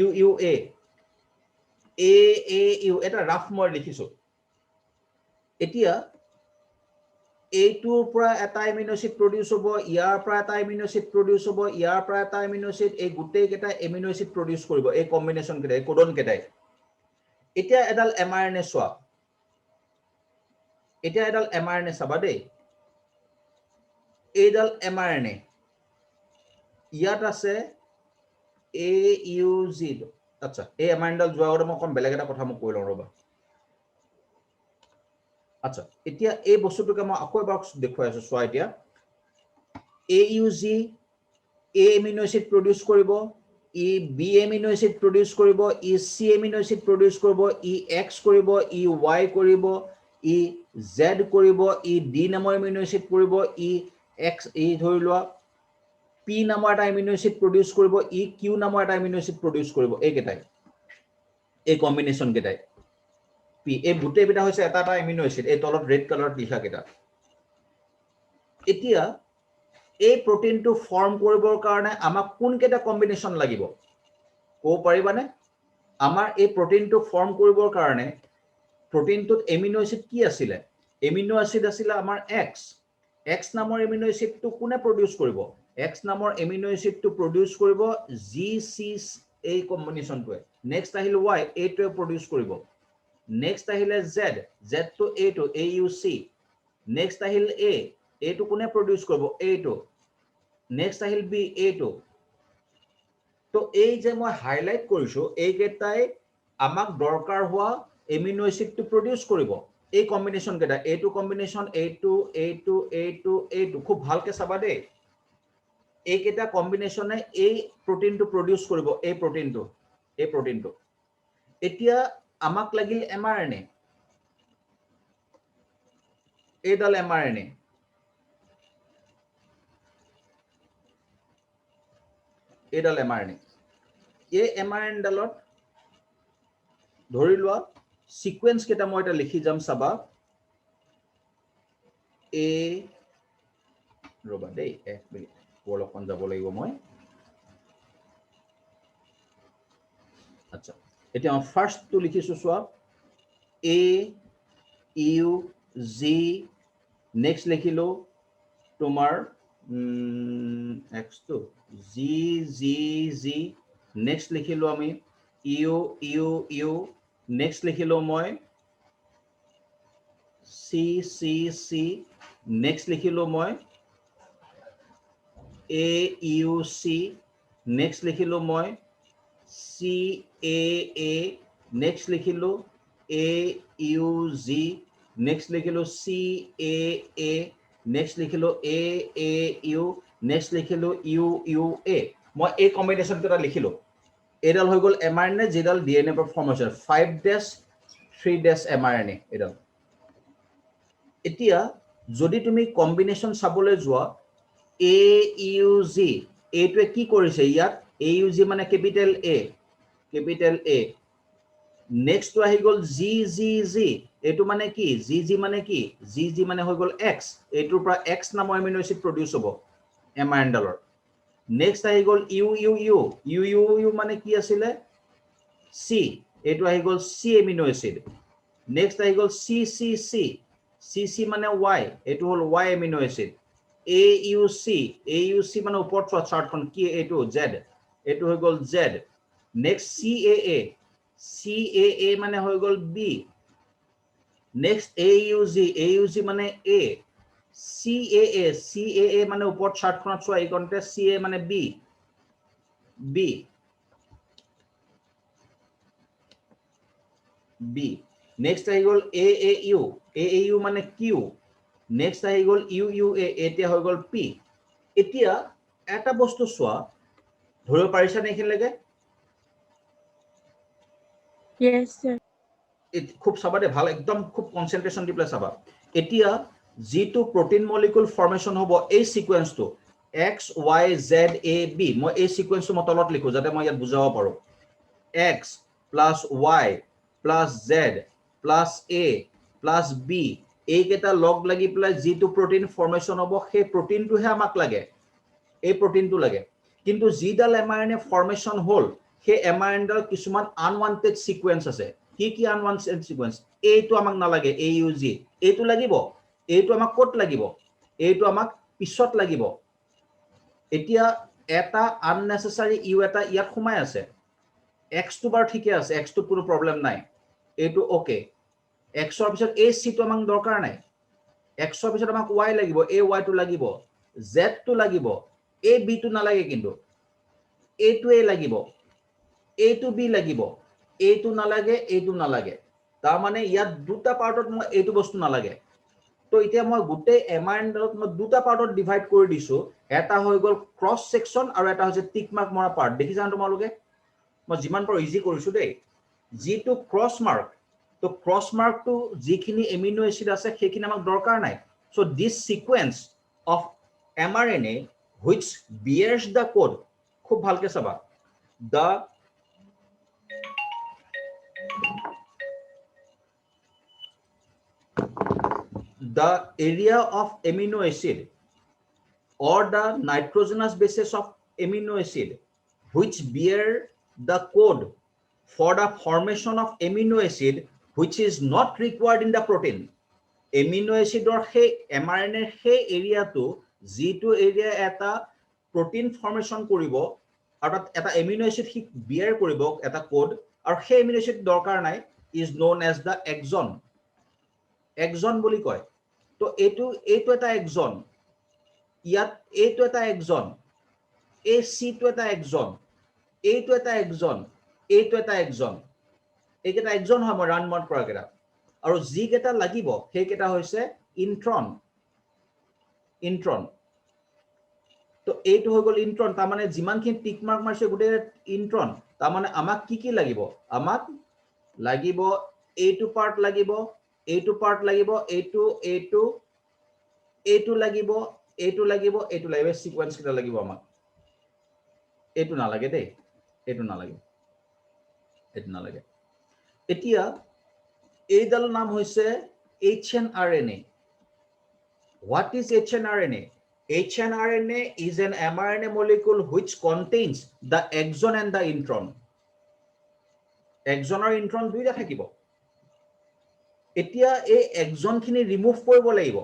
UUA AAU এটা ৰাফ মই লিখিছো এতিয়া এইটোৰ পৰা এটা এমিনো এসিড প্ৰডিউস হ'ব ইয়াৰ পৰা এটা এমিনো এসিড প্ৰডিউস হ'ব ইয়াৰ পৰা এটা এমিনো এসিড এই গুটেই কেটা এমিনো এসিড প্ৰডিউস কৰিব এই কম্বিনেশন কেটা এই কোডন কেটাই এতিয়া এডাল mRNA সোৱা এতিয়া এডাল mRNA চাবা দেই এইডাল mRNA ইয়াত আছে AUG আচ্ছা এই mRNA ডাল যোৱা আগতে মই কোন বেলেগ এটা কথা মই কৈ লওঁ ৰবা আচ্ছা এতিয়া এই বস্তুটোকে মই আকৌ এবাৰ দেখুৱাই আছো সোৱা এতিয়া AUG A amino acid produce কৰিব ই B এমিনো এসিড প্ৰডিউস কৰিব ই C এমিনো এসিড প্ৰডিউস কৰিব ই X কৰিব ই Y কৰিব ই Z কৰিব ই D নামৰ এমিনো এসিড কৰিব ই X ই ধৰি লোৱা P নামৰ এটা এমিনো এসিড প্ৰডিউস কৰিব ই Q নামৰ এটা এমিনো এসিড প্ৰডিউস কৰিব এইকেটাই এই কম্বিনেশন কেটাই P এই গুটে বিটা হৈছে এটা এটা এমিনো এসিড এই তলত ৰেড কালাৰত লিখা কেটা এতিয়া এই প্ৰটিনটো ফৰ্ম কৰিবৰ কাৰণে আমাক কোন কেটা কম্বিনেশন লাগিব কো পাৰিবানে আমাৰ এই প্ৰটিনটো ফৰ্ম কৰিবৰ কাৰণে প্ৰটিনটোত এমিনো এসিড কি আছিল এমিনো এসিড আছিল আমাৰ X নামৰ এমিনো এসিডটো কোনে প্ৰডিউস কৰিব X নামৰ এমিনো এসিডটো প্ৰডিউস কৰিব GC এই কম্বিনেশনটোৱে নেক্সট আহিল Y এইটোৱে প্ৰডিউস কৰিব নেক্সট আহিলে Z টো এইটো AUC নেক্সট আহিল A এইটো কোনে প্ৰডিউস কৰিব এইটো নেক্সট আহিল B এইটো তো এই যে মই হাইলাইট কৰিছো এইকেটাই আমাক দৰকাৰ হোৱা এমিনো এসিডটো প্ৰডিউস কৰিব এই কম্বিনেশন কেটা এইটো কম্বিনেশন এইটো খুব ভালকে চাবা দেই এইকেটা কম্বিনেশনে এই প্ৰটিনটো প্ৰডিউস কৰিব এই প্ৰটিনটো এতিয়া আমাক লাগিল mRNA এইডাল mRNA এইডাল mRNA এই mRNA ডালত ধৰি লোৱা সিকোয়েন্স কেটা মই এটা লিখি যাম চাবা এ ৰবা দেই এক মিনিট অলপমান যাব লাগিব মই আচ্ছা এতিয়া ফাৰ্স্ট টু লিখিছো সোৱা AUG নেক্সট লিখিলো তোমাৰ X টু GGG নেক্সট লিখিলো আমি UUU নেক্সট লিখিলো মই CCC নেক্সট লিখিলো মই AUC নেক্সট লিখিলো মই CAA নেক্সট লিখিলো AUG নেক্সট লিখিলো CAA নেক্সট লিখিলো AAU নেক্সট লিখিলো UUA মই এই কম্বিনেশন কেটা লিখিলো এডাল হৈ গল mRNA যেডাল DNA পৰা ফৰ্ম হৈছে 5' 3' mRNA এডাল এতিয়া যদি তুমি কম্বিনেশ্যন চাবলৈ যোৱা AUG এইটোৱে কি কৰিছে ইয়াত AUG মানে কেপিটেল A নেক্সট আহি গ'ল GGG এইটো মানে কি GG মানে কি GG মানে হৈ গ'ল X এইটোৰ পৰা X নামৰ এমিনো এচিড প্ৰডিউস হ'ব এমাইনডালৰ নেক্সট আহি গ'ল UUU মানে কি আছিলে C এইটো আহি গ'ল C এমিনো এচিড নেক্সট আহি গ'ল CC মানে Y এইটো হ'ল Y এমিনো এচিড AUC মানে ওপৰত চোৱা চাৰ্টখন কি এইটো Z এইটো হৈ গ'ল Z নেক্সট CAA মানে হৈ গ'ল B নেক্সট AUG মানে A CAA মানে ওপৰত চাৰ্টখনত চোৱা এইকণতে CA মানে B নেক্সট আহি গ'ল AAU মানে Q নেক্সট আহি গ'ল UUA এতিয়া হৈ গ'ল P এতিয়া এটা বস্তু চোৱা ধৰিব পাৰিছা নে এইখিনিলৈকে Yes, sir. খুব চাবা দে ভাল একদম খুব কনসেন্ট্রেশন দি পেলাই চাবা এতিয়া যেটো প্ৰটিন মলিকুল ফৰ্মেশন হ'ব এই সিকোয়েন্সটো XYZAB মই এই সিকোয়েন্সটো মতলত লিখো যাতে মই ইয়াত বুজাব পাৰো X plus Y plus Z plus A plus B এইকেইটা লগ লাগি পেলাই যেটো প্ৰটিন ফৰ্মেশন হ'ব সেই প্ৰটিনটোহে আমাক লাগে এই প্ৰটিনটো লাগে কিন্তু জিডাল এমআৰএনএ ফৰ্মেশন হ'ল সেই এমআৰএনডাল কিছুমান আনৱান্টেড সিকোয়েন্স আছে কি আনৱান্টেড সিকোয়েন্স এইটো আমাক নালাগে AUG এইটো লাগিব এইটো আমাক ক'ত লাগিব এইটো আমাক পিছত লাগিব এতিয়া এটা আননেসেসাৰি ইউ এটা ইয়াত সোমাই আছে X টো বাৰ ঠিকে আছে X টো কোনো প্ৰবলেম নাই এইটো ওকে X ৰ পিছত এই C টো আমাক দৰকাৰ নাই X ৰ পিছত আমাক Y লাগিব এই Y টো লাগিব Z টো লাগিব এই B টো নালাগে কিন্তু এইটোৱে লাগিব এইটো B লাগিব এইটো নালাগে তাৰ মানে ইয়াত দুটা পাৰ্টত মই এইটো বস্তু নালাগে তো এতিয়া মই গুটেই এমআৰএনডালত মই দুটা পাৰ্টত ডিভাইড কৰি দিছো এটা হৈ গ'ল ক্ৰস সেকশন আৰু এটা হৈছে টিক মাৰ্ক মৰা পাৰ্ট দেখিছান তোমালোকে মই যিমান পাৰো ইজি কৰিছো দেই যেটো ক্ৰস মাৰ্ক তো ক্ৰস মাৰ্কটো যিখিনি এমিনো এসিড আছে সেইখিনি আমাক দৰকাৰ নাই so this sequence of mRNA which bears the code খুব ভালকে চাবা the area of amino acid or the nitrogenous basis of amino acid which bear the code for the formation of amino acid which is not required in the protein amino acid or he mRNA he area to g2 area eta protein formation koribo aru eta amino acid he bear koribo eta code aru he amino acid dorkar nai is known as the exon boli koy তো এইটো এটা action ইয়াত এইটো এটা action এই সি টো এটা action এইটো এটা এক্সন এইটো এটা এক্সন এইকেইটা এক্সন হয় মই ৰান মড কৰা কেইটা আৰু জি কেইটা লাগিব সেই কেইটা হৈছে ইন্ট্ৰন তো এইটো হৈ গ'ল ইন্ট্ৰন তাৰ মানে যিমানখিনি টিক মাৰ্ক মাৰিছে গোটেই ইন্ট্ৰন তাৰ মানে আমাক কি লাগিব আমাক লাগিব এইটো পাৰ্ট লাগিব এইটো পাৰ্ট লাগিব এইটো লাগিব সিকোয়েন্স কিটা লাগিব আমাক এইটো নালাগে দেই এইটো নালাগে এতিয়া এইডাল নাম হৈছে hnRNA what is hnRNA hnRNA is an mRNA molecule which contains the exon and the intron exon আৰু intron দুইটা থাকিব এতিয়া এই এক্সন খিনি ৰিমুভ কৰিব লাগিব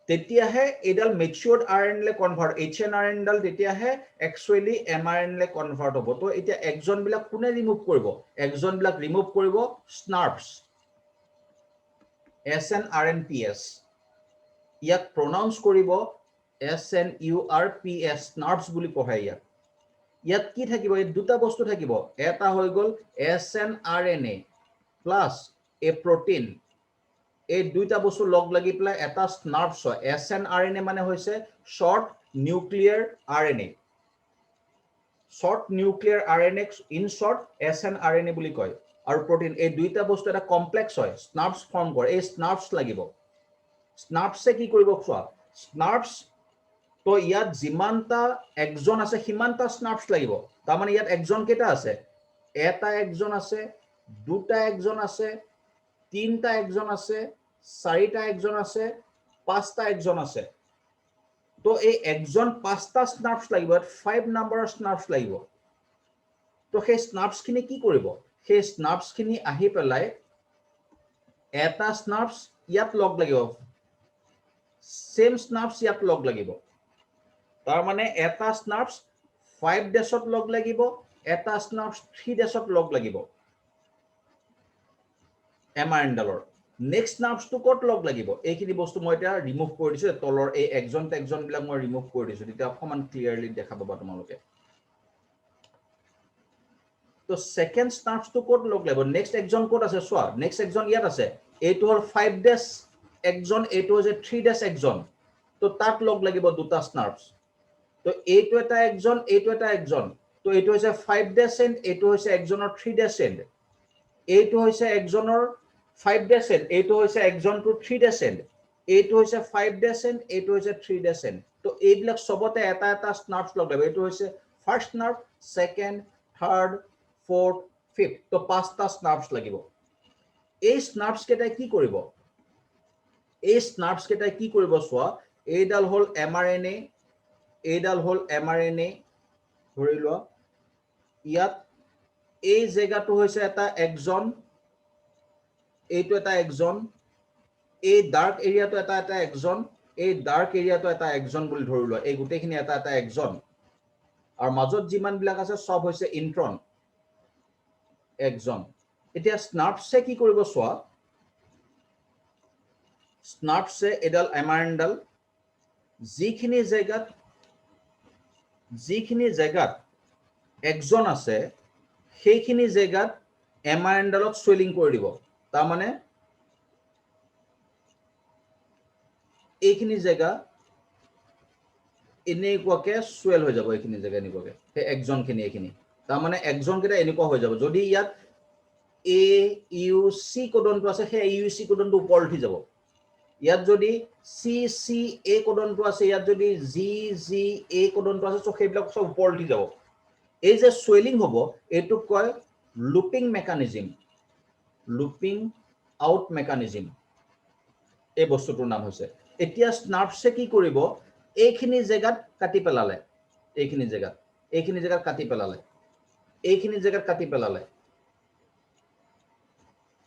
তেতিয়াহে এডাল মেচুৰড আৰএনএ কনভাৰ্ট hnRNA ডাল তেতিয়াহে একচুয়ালি mRNA কনভাৰ্ট হ'ব তো এতিয়া এক্সন বিলাক কোনে ৰিমুভ কৰিব এক্সন বিলাক ৰিমুভ কৰিব স্নাৰ্পছ SNRNPS ইয়াক প্ৰনাউন্স কৰিব SNURPS স্নাৰ্পছ বুলি পঢ়াই ইয়াত কি থাকিব এই দুটা বস্তু থাকিব এটা হৈ গ'ল SNRNA প্লাস a protein এই দুইটা বস্তু লগ লাগি পেলাই এটা স্নাৰ্পছ হয় SNRNA মানে হৈছে short nuclear RNA in short SNRNA বুলি কয় আৰু প্ৰটিন এই দুইটা বস্তু এটা কমপ্লেক্স হয় স্নাৰ্পছ ফৰ্ম কৰে এই স্নাৰ্পছ লাগিব স্নাপছে কি কৰিব চোৱা স্নাপছ তো ইয়াত যিমানটা একজন আছে সিমানটা স্নাপছ লাগিব তাৰমানে ইয়াত একজন কেইটা আছে এটা একজন আছে দুটা একজন আছে তিনটা একজন আছে চাৰিটা একজন আছে পাঁচটা একজন আছে তো এই একজন পাঁচটা স্নাপছ লাগিব 5 নাম্বাৰৰ স্নাপছ লাগিব তো সেই স্নাপছখিনি কি কৰিব সেই স্নাপছখিনি আহি পেলাই এটা স্নাপছ ইয়াত লগ লাগিব সেম স্নাপছ ইয়াত লগ লাগিব তাৰ মানে এটা স্নাপছ 5 ডেছত লগ লাগিব এটা স্নাপছ 3 ডেছত লগ লাগিব এমআৰএনডালৰ নেক্সট স্নাপছটো ক'ত লগ লাগিব এইখিনি বস্তু মই এতিয়া ৰিমুভ কৰি দিছো তলৰ এই একজন বিলাক মই ৰিমুভ কৰি দিছো তেতিয়া অকমান ক্লিয়াৰলি দেখা পাবা তোমালোকে তো সেকেন্ড স্নাপছটো ক'ত লগ লাগিব নেক্সট একজন ক'ত আছে চোৱা নেক্সট একজন ইয়াত আছে এইটো হল 5 ডেছ একজন এইটো হৈছে 3 ডেছ একজন তো তাক লগ লাগিব দুটা স্নাপছ তো এইটো এটা একজন তো এইটো হৈছে 5 ডেসেন্ট এইটো হৈছে একজনৰ 3 ডেসেন্ট এইটো হৈছে একজনৰ 5 ডেসেন্ট এইটো হৈছে একজনটো 3 ডেসেন্ট এইটো হৈছে 5 ডেসেন্ট এইটো হৈছে 3 ডেসেন্ট তো এইবিলাক সবতে এটা এটা স্নাপছ লগ লাগিব এইটো হৈছে first snap second third fourth fifth তো পাঁচটা স্নাপছ লাগিব এই স্নাপছ কেইটাই কি কৰিব এই স্নাপছ কেইটাই কি কৰিব চোৱা এইডাল হল এমআৰএনএ এইডাল হল এমআৰএনএ ধৰি লোৱা ইয়াত এই জায়গাটো হৈছে এটা একজন এইটো এটা একজন এই ডাৰ্ক এৰিয়াটো এটা এটা একজন এই ডাৰ্ক এৰিয়াটো এটা একজন বুলি ধৰি লোৱা এই গোটেইখিনি এটা এটা একজন আৰু মাজত যিমান বিলাক আছে সব হৈছে ইন্ট্ৰন একজন এতিয়া স্নাপছে কি কৰিব চোৱা স্নাপছে এডাল এমআৰএনডাল যিখিনি জায়গাত একজন আছে সেইখিনি জায়গাত এমআৰএনডালত সুইলিং কৰি দিব তাৰ মানে এইখিনি জায়গা এনেকুৱাকে সুৱেল হৈ যাব এইখিনি জায়গা এনেকুৱাকে সেই একজনখিনি এইখিনি তাৰ মানে একজন কেইটা এনেকুৱা হৈ যাব যদি ইয়াত এ ইউ সি কোডনটো আছে সেই ইউ সি কোডনটো ওপৰত উঠি যাব ইয়াত যদি সি সি এ কোডনটো আছে ইয়াত যদি জি জি এ কোডনটো আছে সো সেইবিলাক সব ওপৰত উঠি যাব এই যে সুৱেলিং হ'ব এইটো কয় looping mechanism looping out mechanism এই বস্তুটোৰ নাম হৈছে এতিয়া স্নাপছে কি কৰিব এইখিনি জায়গাত কাটি পেলালে এইখিনি জায়গাত কাটি পেলালে এইখিনি জায়গাত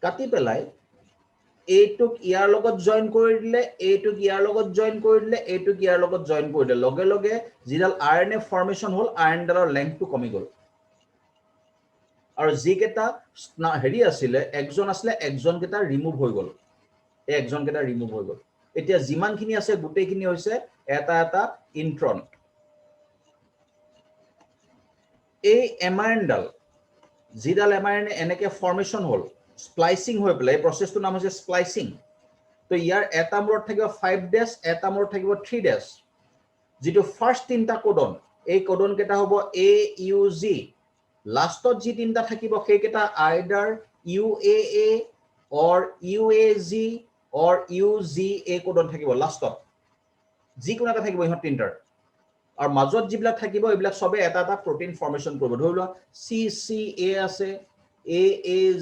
কাটি পেলাই এইটোক ইয়াৰ লগত জয়েন কৰি দিলে এইটোক ইয়াৰ লগত জয়েন কৰি দিলে এইটোক ইয়াৰ লগত জয়েন কৰি দিলে লগে লগে যিডাল আৰএনএ ফৰ্মেশন হল আৰএনডালৰ লেংথটো কমি গল আৰু যিকেইটা হেৰি আছিলে একজন কেইটা ৰিমুভ হৈ গল এই একজন কেইটা ৰিমুভ হৈ গল এতিয়া যিমানখিনি আছে গোটেইখিনি হৈছে এটা এটা ইন্ট্ৰন এই এমআৰএনডাল যিডাল এমআৰএনএ এনেকে ফৰ্মেশন হল স্প্লাইসিং হৈ পেলাই প্ৰসেসটোৰ নাম হৈছে স্প্লাইসিং তো ইয়াৰ এটা মূৰত থাকিব 5 ডেছ এটা মূৰত থাকিব 3 ডেছ যেটো ফাৰ্স্ট তিনটা কোডন এই কোডন কেটা হ'ব এ ইউ জি লাষ্টত যি তিনটা থাকিব সেই কেটা আইডাৰ U A or U A G or U G A codon থাকিব লাষ্টত যিকোনো এটা থাকিব ইহঁত তিনটাৰ আৰু মাজত যিবিলাক থাকিব এইবিলাক সবে এটা এটা প্ৰটিন ফৰ্মেশন কৰিব ধৰি লোৱা সি সি এ আছে এ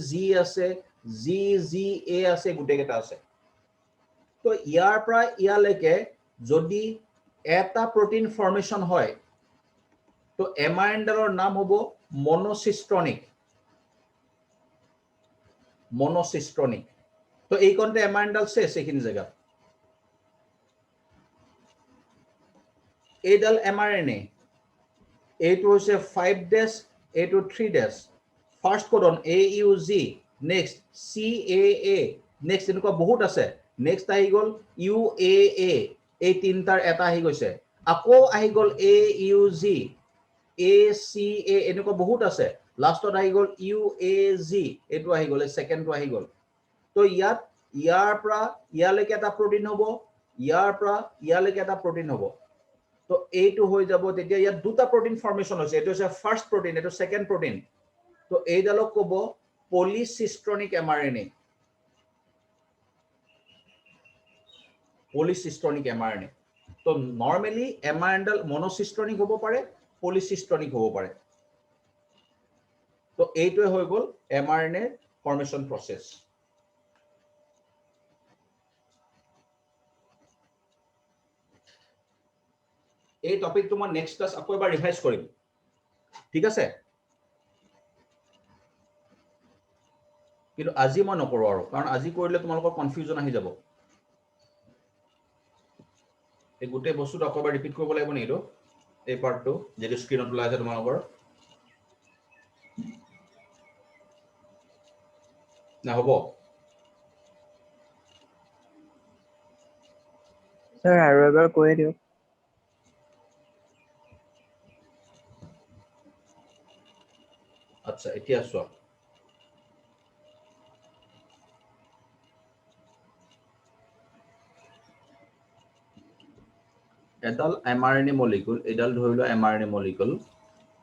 জি আছে জি জি এ আছে গুটে কেটা আছে তো ইয়াৰ পৰা ইয়ালৈকে যদি এটা প্ৰটিন ফৰ্মেশন হয় তো এমআৰএনডালৰ নাম হ'ব মনোসিস্ট্ৰনিক তো এই কন্তে এমআৰএনডাল শেষ এইখিনি জায়গা এইডাল এমআৰএনএ এইটো হৈছে 5 ডেছ এইটো 3 dash first codon A U G next C A next এনেকুৱা বহুত আছে নেক্সট আহি গল ইউ এ এই তিনটাৰ এটা আহি গৈছে আকৌ আহি গল এ ইউ জি এ সি এ এনেকুৱা বহুত আছে লাষ্টত আহি গল ইউ এ জি এইটো আহি গল সেকেন্ডটো আহি গল তো ইয়াৰ পৰা ইয়ালৈকে এটা প্ৰটিন হ'ব ইয়াৰ পৰা ইয়ালৈকে এটা প্ৰটিন হ'ব তো এইটো হৈ যাব তেতিয়া ইয়াত দুটা প্ৰটিন ফৰ্মেশন হৈছে এটো হৈছে ফাৰ্স্ট প্ৰটিন এটো সেকেন্ড প্ৰটিন তো এইডালক ক'ব পলিসিস্ট্ৰনিক এমআৰএনএ পলিচিষ্ট্ৰনিক mRNA তো নৰ্মেলি mRNA ডাল মনোচিষ্ট্ৰনিক হ'ব পাৰে পলিচিষ্ট্ৰনিক হ'ব পাৰে তো এইটোৱে হৈ গ'ল mRNA ফৰ্মেশ্যন প্ৰচেছ এই টপিকটো মই নেক্সট ক্লাছ আকৌ এবাৰ ৰিভাইজ কৰিম ঠিক আছে কিন্তু আজি মই নকৰো আৰু কাৰণ আজি কৰিলে তোমালোকৰ কনফিউজন আহি যাব এই গোটেই বস্তুটো আকৌ এবাৰ ৰিপিট কৰিব লাগিব নি এইটো এই পাৰ্টটো যেটো স্ক্ৰীনত ওলাই আছে তোমালোকৰ না হ'ব স্যাৰ আৰু এবাৰ কৈ দিয়ক আচ্ছা এতিয়া চোৱা এডাল mRNA মলিকুল এডাল ধৰি লোৱা mRNA মলিকুল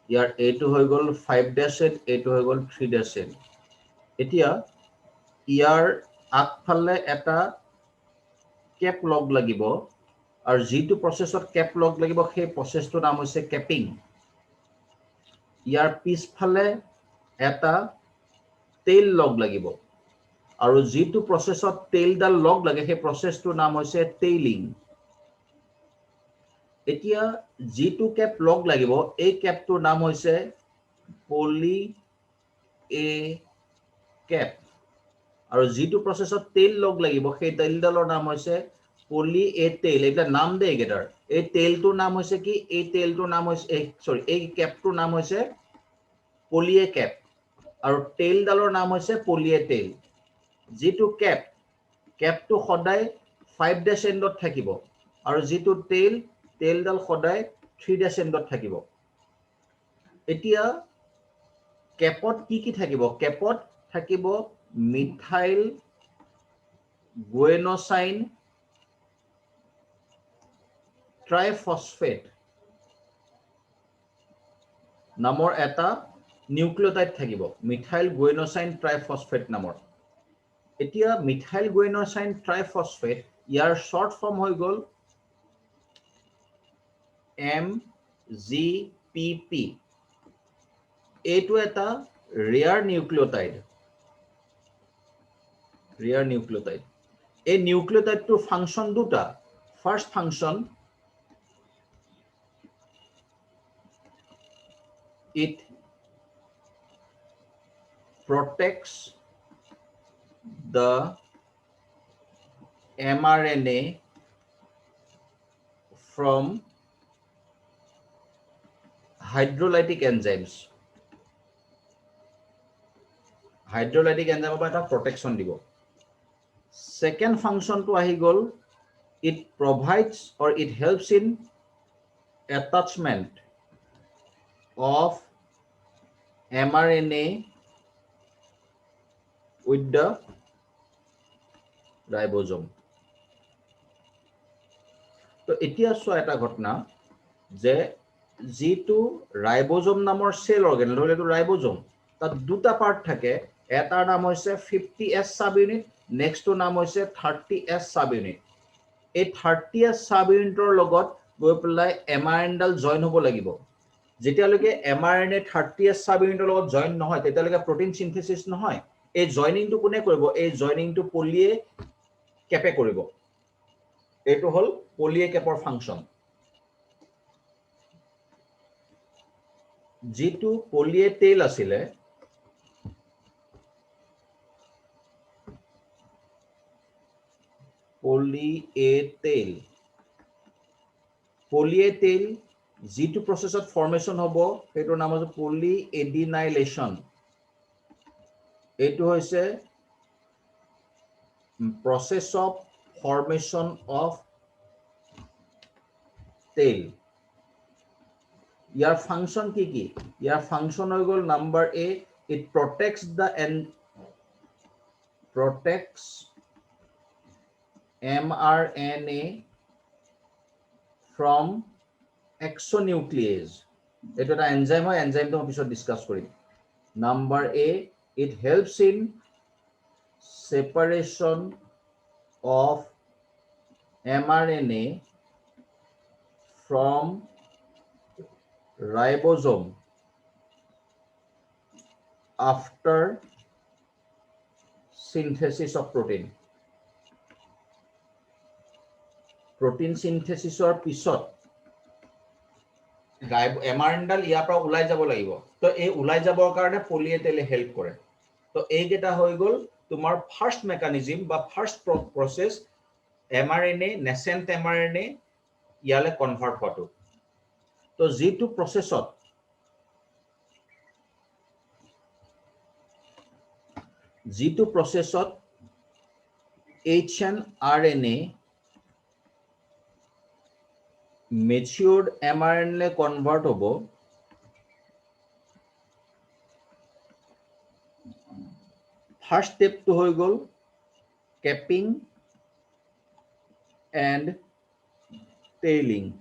ইয়াৰ এইটো হৈ গ'ল 5' চেইন এইটো হৈ গ'ল 3' চেইন এতিয়া ইয়াৰ আগফালে এটা কেপ লগ লাগিব আৰু যিটো প্ৰসেছত কেপ লগ লাগিব সেই প্ৰসেছটোৰ নাম হৈছে কেপিং ইয়াৰ পিছফালে এটা টেইল লগ লাগিব আৰু যিটো প্ৰসেছত টেইলডাল লগ লাগে সেই প্ৰসেছটোৰ নাম হৈছে টেইলিং এতিয়া যিটো কেপ লগ লাগিব এই কেপটোৰ নাম হৈছে পলি এ কেপ আৰু যিটো প্ৰসেছত টেইল লগ লাগিব সেই টেইলডালৰ নাম হৈছে পলি এ টেইল এটা নাম দে একেটাৰ এই টেইলটোৰ নাম হৈছে কি এই টেইলটোৰ নাম হৈছে এই কেপটোৰ নাম হৈছে পলি এ কেপ আৰু টেইলডালৰ নাম হৈছে পলি এ টেইল যিটো কেপটো সদায় 5' এণ্ডত থাকিব আৰু যিটো টেইলডাল সদায় 3' এণ্ডত থাকিব এতিয়া কেপত কি থাকিব কেপত থাকিব মিথাইল গুয়েনোসাইন ট্ৰাইফসফেট নামৰ এটা নিউক্লিওটাইড থাকিব মিথাইল গুয়েনোসাইন ট্ৰাইফসফেট নামৰ এতিয়া মিথাইল গুয়েনোসাইন ট্ৰাইফসফেট ইয়াৰ শৰ্ট ফৰ্ম হৈ গ'ল MGPP এইটো এটা ৰেয়াৰ নিউক্লিওটাইড এই নিউক্লিওটাইডটোৰ ফাংচন দুটা first function it protects the mRNA from hydrolytic enzymes পৰা এটা protection দিব second function to ahi gol it provides or it helps in attachment of mRNA with the ribosome তো এতিয়া so এটা ঘটনা যে যেটো রাইবোজোম নামৰ সেল অৰ্গানেল হলে তো ৰাইবোজোম তাত দুটা পাৰ্ট থাকে এটাৰ নাম হৈছে 50S সাব ইউনিট নেক্সটৰ নাম হৈছে 30S সাব ইউনিট এই 30S সাব ইউনিটৰ লগত গৈ পেলাই mRNA ডাল জয়েন হ'ব লাগিব যেতিয়ালৈকে mRNA 30S সাব ইউনিটৰ লগত জয়েন নহয় তেতিয়ালৈকে প্ৰটিন সিনথেসিস নহয় এই জয়েনিংটো কোনে কৰিব এই জয়েনিংটো পলিয়ে কেপে কৰিব এইটো হল পলিয়ে কেপৰ ফাংচন যেটো পলিয়ে টেইল আছিলে পলিয়ে টেইল যেটো প্ৰসেছত ফৰ্মেশন হ'ব সেইটো নাম হৈছে পলি এডিনাইলেশন এইটো হৈছে process of formation of tail your function ki your function হৈ গল number A it protects mRNA from exonuclease এটা এনজাইম হয় এনজাইমটো আমি পিছত ডিসকাস কৰিম number A it helps in separation of mRNA from ribosome after synthesis of protein. Protein synthesis or pisot mRNA ডাল ইয়াৰ পৰা ওলাই যাব লাগিব তো এই ওলাই যাবৰ কাৰণে পলি এ টেলে হেল্প কৰে তো এই গেটা হৈ গল তোমাৰ ফাৰ্স্ট মেকানিজম বা first process mRNA nascent mRNA ইয়ালে কনভাৰ্ট হোৱাটো তো যেটো প্ৰসেসত hnRNA matured mRNA convert hobo first step to hoy gol capping and tailing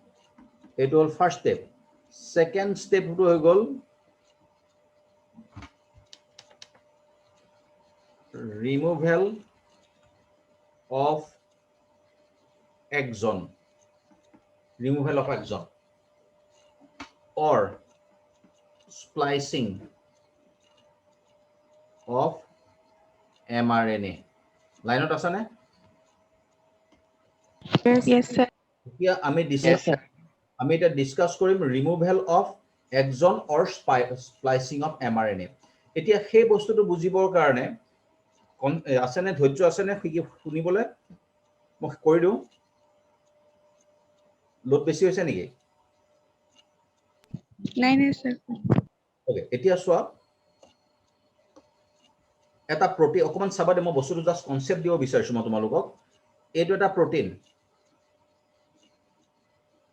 it all first step second step to hoy gol removal of exon or splicing of mRNA. Line out asane? Yes, sir. Here ami discuss korim removal of exon or splicing of mRNA. Etia সেই বস্তুটো বুজিবৰ কাৰণে আসনে ধৈৰ্য আসনে শুনিবলে মই কৈ দিও load বেছি হৈছে নেকি নাই sir. ওকে এতিয়া সোয়া এটা প্ৰোটিন অকমান চাবা দে মই বস্তুটো জাস্ট কনসেপ্ট দিব বিচাৰিছো মই তোমালোকক এইটো এটা প্ৰোটিন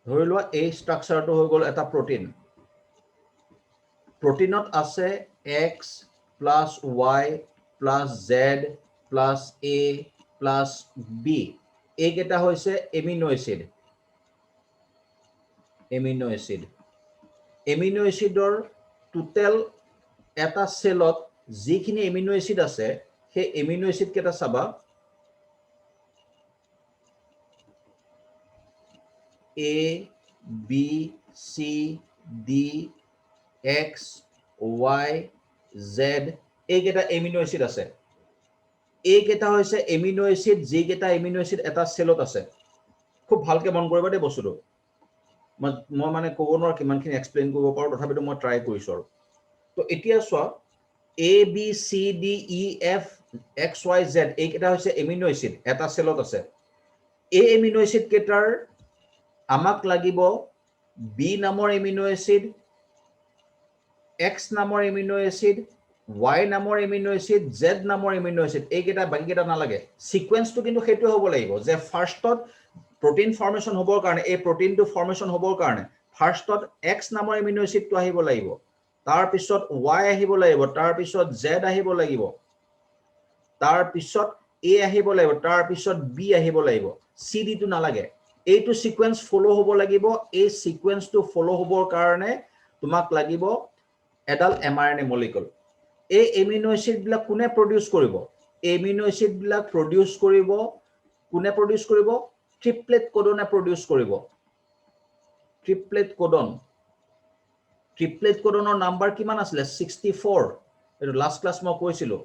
ধৰি লোৱা এই ষ্ট্ৰাকচাৰটো হৈ গল এটা প্ৰোটিন প্ৰোটিনত আছে x plus y plus z plus a plus b এইকেইটা হৈছে এমিনো এসিডৰ টোটাল এটা সেলত যিখিনি এমিনো এসিড আছে সেই এমিনো এসিড কেটা চাবা A B C D X Y Z এইকেটা এমিনো এসিড আছে এইকেটা হৈছে এমিনো এসিড যিকেটা এমিনো এসিড এটা সেলত আছে খুব ভালকে মন কৰিবা দে বস্তুটো মই মানে ক'ব নোৱাৰো কিমানখিনি এক্সপ্লেইন কৰিব পাৰো তথাপিতো মই ট্ৰাই কৰিছো তো এতিয়া চোৱা A B C D E F X Y Z এইকেটা হৈছে এমিনো এসিড এটা সেলত আছে এই এমিনো এসিড কেটাৰ আমাক লাগিব B নামৰ এমিনো এসিড X নামৰ এমিনো এসিড Y নামৰ এমিনো এসিড Z নামৰ এমিনো এসিড এইকেটা বাকিকেটা নালাগে সিকোয়েন্সটো কিন্তু হেতু হ'ব লাগিব যে ফাৰ্স্টত protein formation hobor karone a protein to formation hobor karone first ot x namor amino acid to ahibo lagibo tar pisot y ahibo lagibo tar pisot z ahibo lagibo tar pisot a ahibo lagibo tar pisot b ahibo lagibo c d to nalage a to sequence follow hobo lagibo a sequence to follow hobor karone tumak lagibo adal mRNA molecule a amino acid bila kune produce koribo amino acid bila produce koribo kune produce koribo triplet codon produce koribo triplet codonor number kiman asle 64 eto last class mo koisilo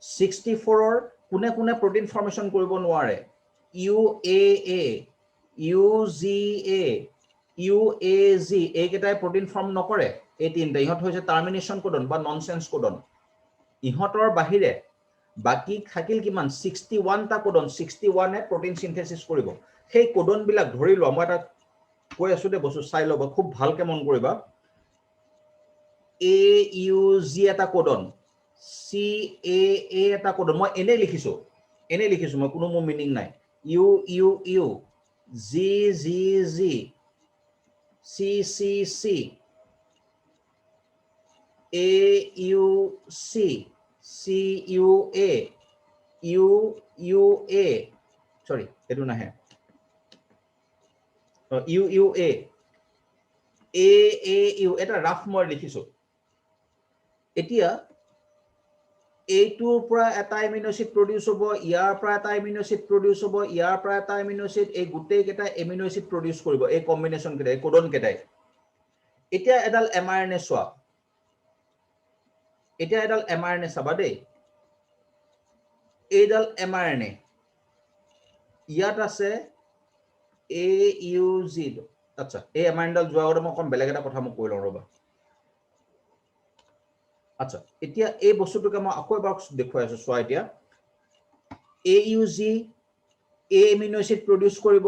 64 or kune protein formation koribo noare UAA UGA UAZ eketai protein form nokore ei tinta ihot hoise termination codon ba nonsense codon ihotor bahire বাকি থাকিল কিমান 61 টা codon 61 এ protein synthesis কৰিব সেই codon বিলাক ধৰি ল মই এটা কৈ আছো দে বস্তু চাই লব খুব ভালকে মন কৰিবা AUG এটা কোডন CAA এটা কোডন মই এনে লিখিছো মই কোনো মো মিনিং নাই UUU GGG CCC AUC CUA UUA sorry etu nahe UUA AAU eta rough মই লিখিছো এতিয়া এইটোৰ পৰা এটা এমিনো এসিড প্ৰডিউস হ'ব ইয়াৰ পৰা এটা এমিনো এসিড প্ৰডিউস হ'ব ইয়াৰ পৰা এটা এমিনো এসিড এই গোটেই কেইটা এমিনো এসিড প্ৰডিউস কৰিব এই কম্বিনেশন কেইটা কোডন কেইটাই এতিয়া এডাল mRNA চোৱা এতিয়া এডাল mRNA চাবা দেই এইডাল mRNA ইয়াত আছে AUG আচ্ছা এই mRNA ডাল যোৱা আগতে মই অকণ বেলেগ এটা কথা মই কৈ লওঁ ৰবা আচ্ছা এতিয়া এই বস্তুটোকে মই আকৌ এবাৰ দেখুৱাই আছো চোৱা এতিয়া AUG A amino acid produce কৰিব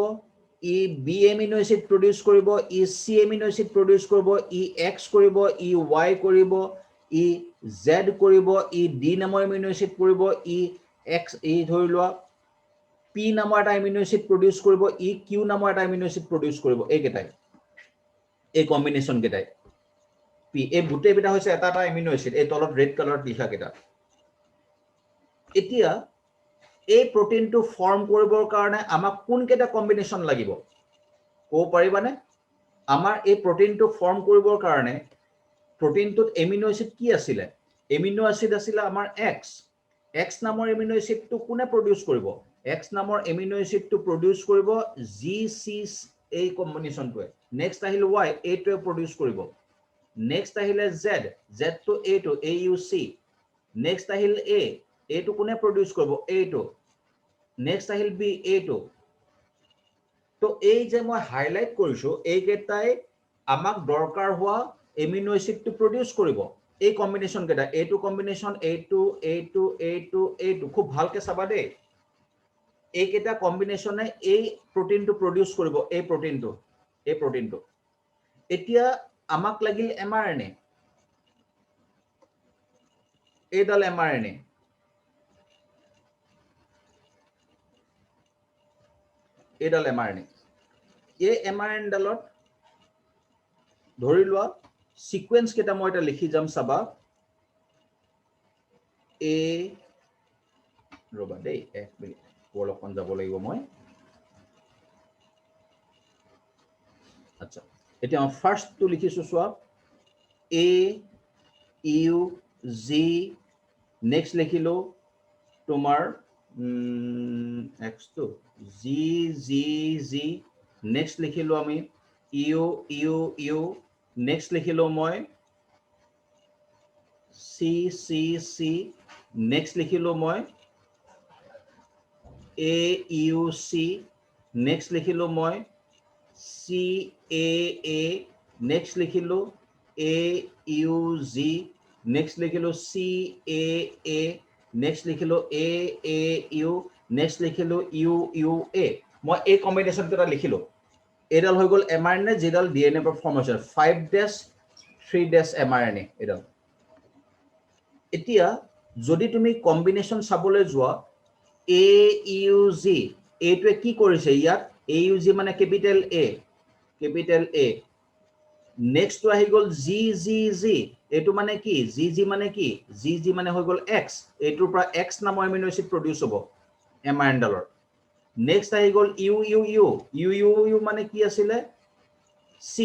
ই B amino acid produce কৰিব ই C amino acid produce কৰিব ই X কৰিব ই Y কৰিব ই Z কৰিব ই D নামৰ amino acid কৰিব ই X এই ধৰি লোৱা P নামৰ এটা amino acid produce কৰিব ই Q নামৰ এটা amino acid produce কৰিব এই কেইটাই এই কম্বিনেশন কেইটাই P এই গোটেই বিটা হৈছে এটা এটা amino acid এই তলত ৰেড কালাৰত লিখা কেইটা এতিয়া এই প্ৰটিনটো ফৰ্ম কৰিবৰ কাৰণে আমাক কোন কেইটা কম্বিনেশন লাগিব কো পাৰিবানে আমাৰ এই প্ৰটিনটো ফৰ্ম কৰিবৰ কাৰণে প্ৰটিনটোত এমিনো এসিড কি আছিল এমিনো এসিড আছিল আমাৰ X নামৰ এমিনো এসিডটো কোনে প্ৰডিউস কৰিব X নামৰ এমিনো এসিডটো প্ৰডিউস কৰিব GC এই কম্বিনেশনটোৱে নেক্সট আহিল Y এইটোৱে প্ৰডিউস কৰিব নেক্সট আহিলে Z টো এইটো AUC নেক্সট আহিল A এইটো কোনে প্ৰডিউস কৰিব এইটো নেক্সট আহিল B এইটো তো এই যে মই হাইলাইট কৰিছো এই কেইটাই আমাক দৰকাৰ হোৱা এমিনো এসিডটো প্ৰডিউস কৰিব এই কম্বিনেশন কেইটা এইটো কম্বিনেশন এইটো খুব ভালকে চাবা দেই এই কেইটা কম্বিনেশনে এই প্ৰটিনটো প্ৰডিউস কৰিব এই প্ৰটিনটো এতিয়া আমাক লাগিল mRNA এইডাল mRNA এইডাল mRNA এই mRNA ডালত ধৰি লোৱা সিকোয়েন্স কেইটা মই এটা লিখি যাম চাবা এ ৰবা দেই এক মিনিট অলপমান যাব লাগিব মই আচ্ছা এতিয়া মই ফাৰ্স্ট টু লিখিছো চোৱা এ ইউ জি নেক্সট লিখিলো তোমাৰ x2 g নেক্সট লিখিলো আমি ইউ নেক্সট লিখিলো মই c নেক্সট লিখিলো মই AUC নেক্সট লিখিলো মই CAA নেক্সট লিখিলো AUG নেক্সট লিখিলো CAA নেক্সট লিখিলো AAU নেক্সট লিখিলো UUA মই এই কম্বিনেশন কেইটা লিখিলো এডাল হৈ গল mRNA যেডাল DNA পৰা ফৰ্ম হৈছে 5' 3' mRNA এডাল এতিয়া যদি তুমি কম্বিনেশন চাবলৈ যোৱা AUG এইটোৱে কি কৰিছে ইয়াত AUG মানে ক্যাপিটাল A নেক্সট তো আহি গল GGG এটো মানে কি GG মানে কি GG মানে হৈ গল X এটোৰ পৰা X নামৰ এমিনো এসিড প্ৰডিউস হ'ব mRNA ডালৰ নেক্সট আহি গল UUU মানে কি আছিল C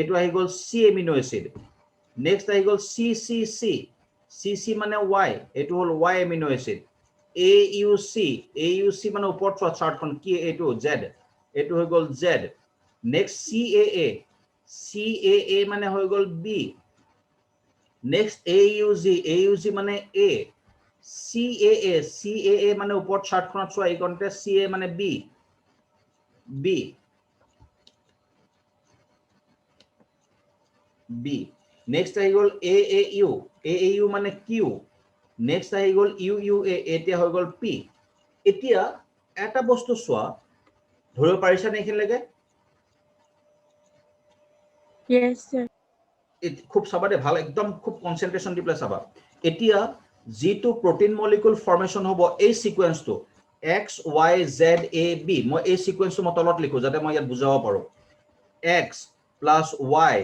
এটো আহি গল C এমিনো এসিড নেক্সট আহি গল CC মানে Y এটো হল Y এমিনো এসিড AUC মানে ওপৰত চোৱা চাৰ্টখন কি এটো Z এটো হৈ গল Z নেক্সট CAA মানে হৈ গল B নেক্সট AUG মানে A CAA মানে ওপৰত চাৰ্টখনত চোৱা এইকনতে CA মানে B নেক্সট আহি গল AAU মানে Q নেক্সট আহি গল UUA এতিয়া হৈ গল P এতিয়া এটা বস্তু চোৱা ধৰিব পাৰিছা নে এখিনলৈকে Yes, sir. খুব চাবা দে ভাল একদম খুব কনসেন্ট্রেশন দি প্লাস চাবা এতিয়া যেটো প্রোটিন মলিকিউল ফর্মেশন হ'ব এই সিকোয়েন্সটো X Y Z A B মই এই সিকোয়েন্সটো মতলত লিখো যাতে মই ইয়াত বুজাব পাৰো X plus Y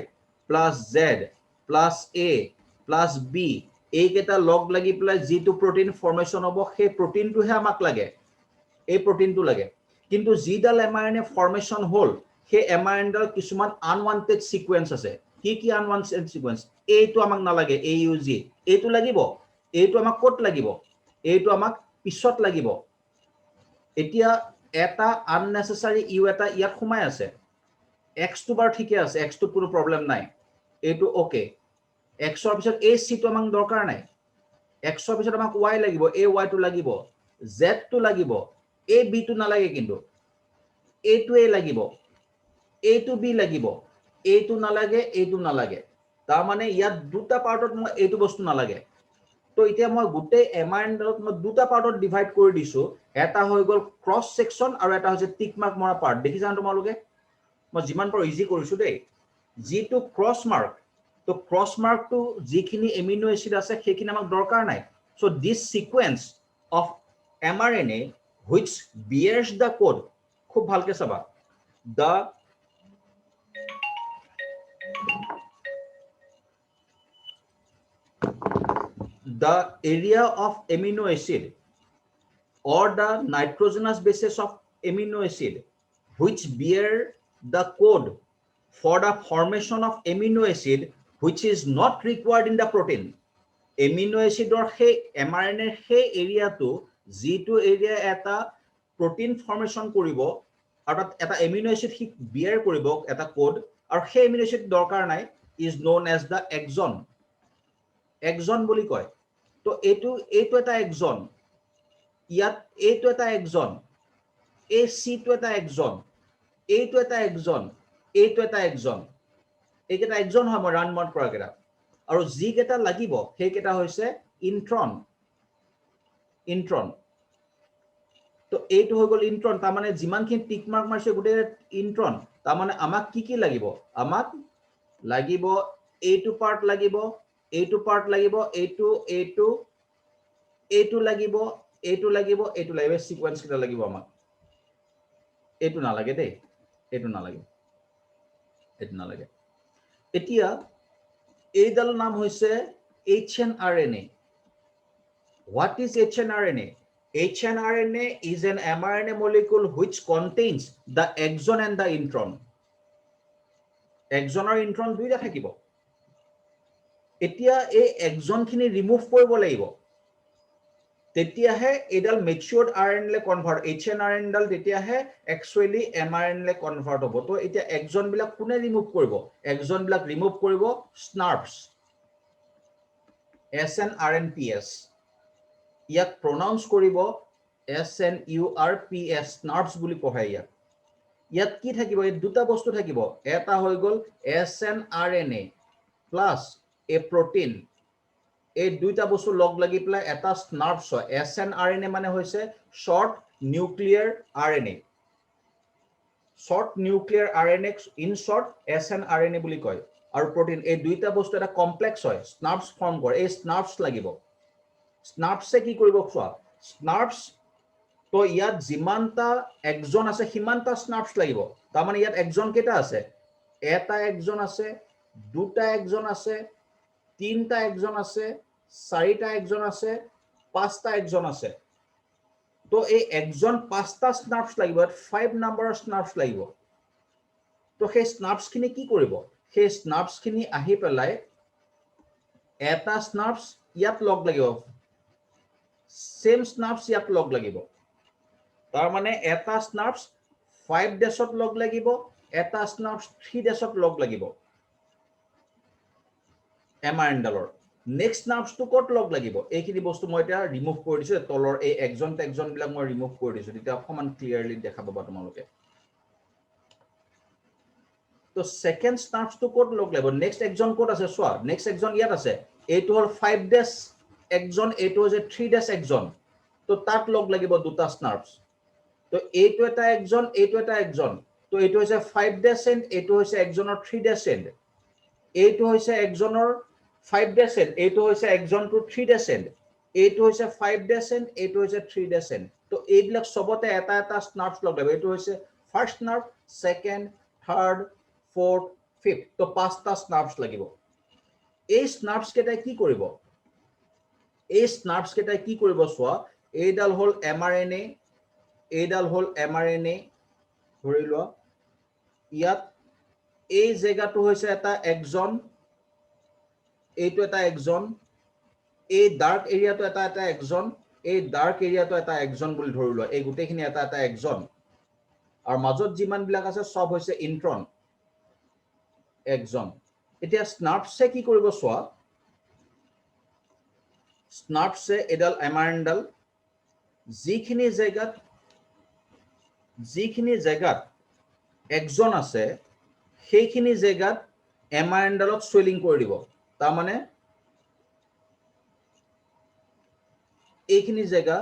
plus Z plus A plus B এই কেটা লগ লাগি প্লাস যেটো প্রোটিন ফর্মেশন হ'ব সেই প্রোটিনটো হে আমাক লাগে এই প্রোটিনটো লাগে কিন্তু জিডাল mRNA ফর্মেশন হল সেই mRNA ডাল কিছুমান আনওয়ান্টেড সিকোয়েন্স আছে কি আনওয়ান্টেড সিকোয়েন্স এইটো আমাক না লাগে AUG এইটো লাগিব এইটো আমাক ক'ত লাগিব এইটো আমাক পিছত লাগিব এতিয়া এটা আননেসেসাৰি ইউ এটা ইয়াত সোমাই আছে x টো বাৰ ঠিকে আছে x টো কোনো প্ৰবলেম নাই এইটো ওকে x ৰ পিছত এই c টো আমাক দৰকাৰ নাই x ৰ পিছত আমাক y লাগিব এই y টো লাগিব z টো লাগিব এই b টো নালাগে কিন্তু এইটো a লাগিব এইটো b লাগিব এইটো নালাগে তাৰ মানে ইয়াত দুটা পাৰ্টত মই এইটো বস্তু নালাগে তো এতিয়া মই গোটেই এমআৰএনডালত মই দুটা পাৰ্টত ডিভাইড কৰি দিছো এটা হৈ গল ক্ৰস সেকশন আৰু এটা হৈছে টিক মাৰ্ক মৰা পাৰ্ট দেখিছানে তোমালোকে মই যিমান পাৰো ইজি কৰিছো দেই যিটো ক্ৰস মাৰ্ক তো ক্ৰস মাৰ্কটো যিখিনি এমিনো এসিড আছে সেইখিনি আমাক দৰকাৰ নাই so this sequence of mRNA which bears the code খুব ভালকে চাবা the area of amino acid or the nitrogenous bases of amino acid which bear the code for the formation of amino acid which is not required in the protein amino acid or he mRNA he area to g2 area eta protein formation koribo aru eta amino acid he bear koribo eta code aru he amino acid dorkar nai is known as the exon boli koy তো এইটো এটা action ইয়াত এইটো এটা action এই সি টো এটা action এইটো এটা এক্সন এইটো এটা এক্সন এইকেইটা এক্সন হয় মই ৰান মড কৰা কেইটা আৰু যি কেইটা লাগিব সেই কেইটা হৈছে ইন্ট্ৰন তো এইটো হৈ গল ইন্ট্ৰন তাৰ মানে যিমানখিনি টিক মাৰ্ক মাৰিছে গোটেই ইন্ট্ৰন তাৰ মানে আমাক কি লাগিব আমাক লাগিব এইটো পাৰ্ট লাগিব এইটো পাৰ্ট লাগিব এইটো লাগিব সিকোয়েন্স কিটা লাগিব আমাক এইটো নালাগে দেই এইটো নালাগে এতিয়া এইডাল নাম হৈছে hnRNA what is hnRNA hnRNA is an mRNA molecule which contains the exon and the intron exon আৰু intron দুইটা থাকিব এতিয়া এই এক্সন খিনি ৰিমুভ কৰিব লাগিব তেতিয়াহে এডাল মেচুৰড আৰএনএ লে কনভাৰ্ট এইচএনআৰএন ডাল তেতিয়াহে একচুয়ালি এমআৰএন লে কনভাৰ্ট হ'ব তো এতিয়া এক্সন বিলাক কোনে ৰিমুভ কৰিব এক্সন বিলাক ৰিমুভ কৰিব স্নাৰ্পছ SNRNPS ইয়াক প্ৰনাউন্স কৰিব SNURPS স্নাৰ্পছ বুলি পঢ়ায় ইয়াত কি থাকিব এই দুটা বস্তু থাকিব এটা হৈ গল SNRNA প্লাস a protein এই দুইটা বস্তু লগ লাগি পেলাই এটা স্নাৰ্পছ হয় SNRNA মানে হৈছে short nuclear RNA in short SNRNA বুলি কয় আৰু প্ৰটিন এই দুইটা বস্তু এটা কমপ্লেক্স হয় স্নাৰ্পছ ফৰ্ম কৰে এই স্নাৰ্পছ লাগিব স্নাৰ্পছে কি কৰিব খোৱা স্নাৰ্পছ তো ইয়াত যিমানটা এক্সন আছে সিমানটা স্নাৰ্পছ লাগিব তাৰ মানে ইয়াত এক্সন কেইটা আছে এটা এক্সন আছে দুটা এক্সন আছে তিনটা এক্সন আছে চাৰিটা এক্সন আছে পাঁচটা এক্সন আছে তো এই এক্সন পাঁচটা স্নাৰ্পছ লাগিব 5 নাম্বাৰৰ স্নাৰ্পছ লাগিব তো সেই স্নাৰ্পছ খিনি কি কৰিব সেই স্নাৰ্পছ খিনি আহি পেলাই এটা স্নাৰ্পছ ইয়াত লগ লাগিব সেম স্নাৰ্পছ ইয়াত লগ লাগিব তাৰ মানে এটা স্নাৰ্পছ 5 ডেছত লগ লাগিব এটা স্নাৰ্পছ 3 ডেছত লগ লাগিব mRNA ডালৰ নেক্সট স্নাৰ্পছটো ক'ত লগ লাগিব এইখিনি বস্তু মই এটা ৰিমুভ কৰি দিছো তলৰ এই এক্সন বিলাক মই ৰিমুভ কৰি দিছো তেতিয়া অকমান ক্লিয়াৰলি দেখা পাবা তোমালোকে তো সেকেন্ড স্নাৰ্পছটো ক'ত লগ লাগিব নেক্সট এক্সন ক'ত আছে চোৱা নেক্সট এক্সন ইয়াত আছে এইটো হল 5 ডেছ এক্সন এইটো হৈছে 3 ডেছ এক্সন তো তাত লগ লাগিব দুটা স্নাৰ্পছ তো এইটো এটা এক্সন তো এইটো হৈছে 5 ডেছ এণ্ড এইটো হৈছে এক্সনৰ 3 ডেছ এণ্ড এইটো হৈছে এক্সনৰ 5 ডেছ এণ্ড এইটো হৈছে এক্সন টু 3 ডেছ এণ্ড এইটো হৈছে 5 ডেছ এণ্ড এইটো হৈছে 3 ডেছ এণ্ড তো এইবিলাক সবতে এটা এটা স্নাৰ্পছ লগ লাগিব এইটো হৈছে first snurp second third fourth fifth তো পাঁচটা স্নাৰ্পছ লাগিব এই স্নাৰ্পছ কেইটাই কি কৰিব চোৱা এইডাল হল mRNA ধৰি লোৱা ইয়াত এই জেগাটো হৈছে এটা এক্সন এইটো এটা এক্সন এই ডাৰ্ক এৰিয়াটো এটা এক্সন, এই ডাৰ্ক এৰিয়াটো এটা এক্সন বুলি ধৰি লোৱা, এই গোটেইখিনি এটা এক্সন, আৰু মাজত যিমানবিলাক আছে সব হৈছে ইন্ট্ৰন এক্সন। এতিয়া স্নাৰ্পছে কি কৰিব চোৱা, স্নাৰ্পছে এডাল এমাইনডাল যিখিনি জেগাত এক্সন আছে সেইখিনি জেগাত এমাইনডালত সুৱেলিং কৰি দিব। তাৰমানে এইখিনি জেগা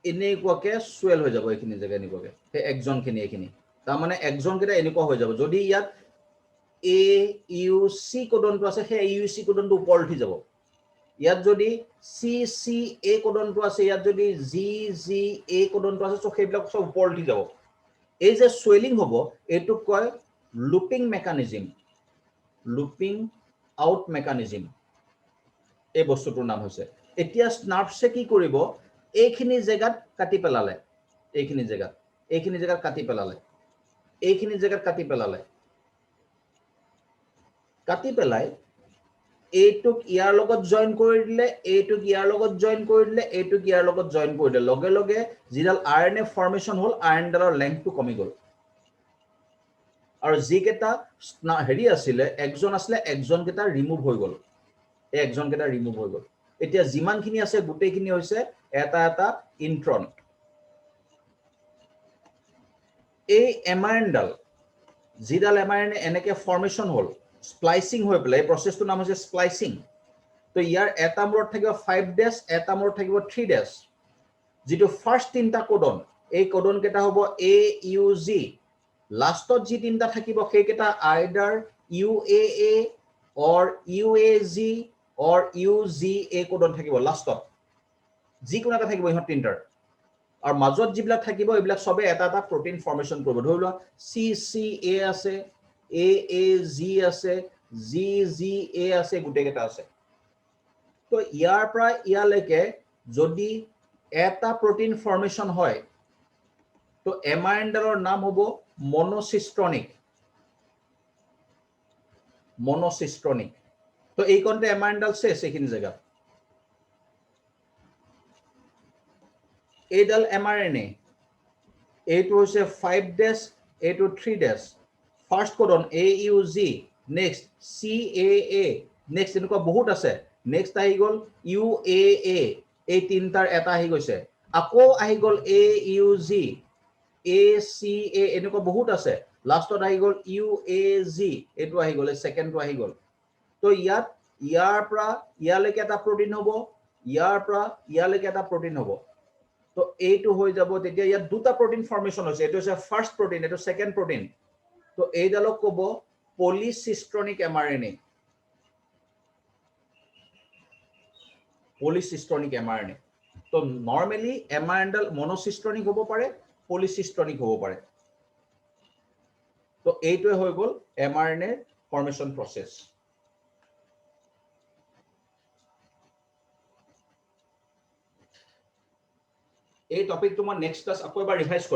এনেকুৱাকে সুৱেল হৈ যাব, এইখিনি জেগা এনেকুৱাকে, সেই এক্সনখিনি এইখিনি, তাৰমানে এক্সনকেইটা এনেকুৱা হৈ যাব। যদি ইয়াত AUC কোডনটো আছে, সেই AUC কোডনটো ওপৰত উঠি যাব। ইয়াত যদি CCA কোডনটো আছে, ইয়াত যদি GGA কোডনটো আছে, সব সেইবিলাক সব ওপৰত উঠি যাব। এই যে সুৱেলিং হ'ব এইটোক কয় looping mechanism, looping out mechanism, এই বস্তুটোৰ নাম হৈছে। এতিয়া স্নাৰ্পছে কি কৰিব, এইখিনি জেগাত কাটি পেলালে, এইখিনি জেগাত কাটি পেলালে, এইখিনি জেগাত কাটি পেলালে, কাটি পেলাই এইটোক ইয়াৰ লগত জইন কৰি দিলে, এইটোক ইয়াৰ লগত জইন কৰি দিলে, এইটোক ইয়াৰ লগত জইন কৰি দিলে, লগে লগে যিডাল RNA ফৰ্মেশ্যন হ'ল, RNAডালৰ লেংথটো কমি গ'ল। আৰু যিকেইটা হেৰি আছিলে এক্সন আছিলে, এক্সন কেইটা ৰিমুভ হৈ গ'ল, এই এক্সন কেইটা ৰিমুভ হৈ গ'ল। এতিয়া যিমানখিনি আছে গোটেইখিনি হৈছে এটা ইন্ট্ৰন। এই এমাইনডাল, যিডাল এমাইনে এনেকে ফৰ্মেশ্যন হ'ল, স্প্লাইচিং হৈ পেলাই, এই প্ৰচেছটোৰ নাম হৈছে স্প্লাইচিং। তো ইয়াৰ এটা মূৰত থাকিব 5 ডেছ, এটা মূৰত থাকিব 3 ডেছ। যিটো ফাৰ্ষ্ট তিনিটা কোডন, এই কোডন কেইটা হ'ব AUG, লাষ্টত যি তিনিটা থাকিব সেইকেইটা আইডাৰ UAA অৰ UAG অৰ UGA কোডন থাকিব লাষ্টত, যিকোনো এটা থাকিব ইহঁত তিনিটাৰ। আৰু মাজত যিবিলাক থাকিব এইবিলাক সবে এটা প্ৰটিন ফৰ্মেশ্যন কৰিব। ধৰি লোৱা CCA আছে, AAG আছে, GGA আছে, গোটেইকেইটা আছে। তো ইয়াৰ পৰা ইয়ালৈকে যদি এটা প্ৰটিন ফৰ্মেশ্যন হয়, তো এমাইনডালৰ নাম হ'ব মনোচিষ্ট্ৰনিক, মনোচিষ্ট্ৰনিক। তো এইকণতে এমাইনডাল চেছ, এইখিনি জেগাত। এইডাল mRNA, এইটো হৈছে 5 ডেছ, এইটো 3 dash. First codon AUG, next CAA, next এনেকুৱা বহুত আছে। নেক্সট আহি গ'ল UAA, এই তিনিটাৰ এটা আহি গৈছে। আকৌ আহি গ'ল AUG, ACA, এনেকুৱা বহুত আছে। লাষ্টত আহি গ'ল UAG, এইটো আহি গ'ল, এই ছেকেণ্ডটো আহি গ'ল। তো ইয়াৰ পৰা ইয়ালৈকে এটা প্ৰটিন হ'ব, ইয়াৰ পৰা ইয়ালৈকে এটা প্ৰটিন হ'ব। তো এইটো হৈ যাব। তেতিয়া ইয়াত দুটা প্ৰটিন ফৰ্মেশ্যন হৈছে, এইটো হৈছে ফাৰ্ষ্ট প্ৰটিন, এইটো ছেকেণ্ড প্ৰটিন। তো এইডালক ক'ব পলিচিষ্ট্ৰনিক mRNA, পলিচিষ্ট্ৰনিক mRNA। তো নৰ্মেলি mRNAডাল মনোচিষ্ট্ৰনিক হ'ব পাৰে, পলিচিষ্ট্ৰনিক হ'ব পাৰে। তো এইটোৱে হৈ গ'ল mRNA ফৰ্মেশ্যন প্ৰচেছ। এই টপিকটো মই নেক্সট ক্লাছ আকৌ এবাৰ ৰিভাইজ কৰিম।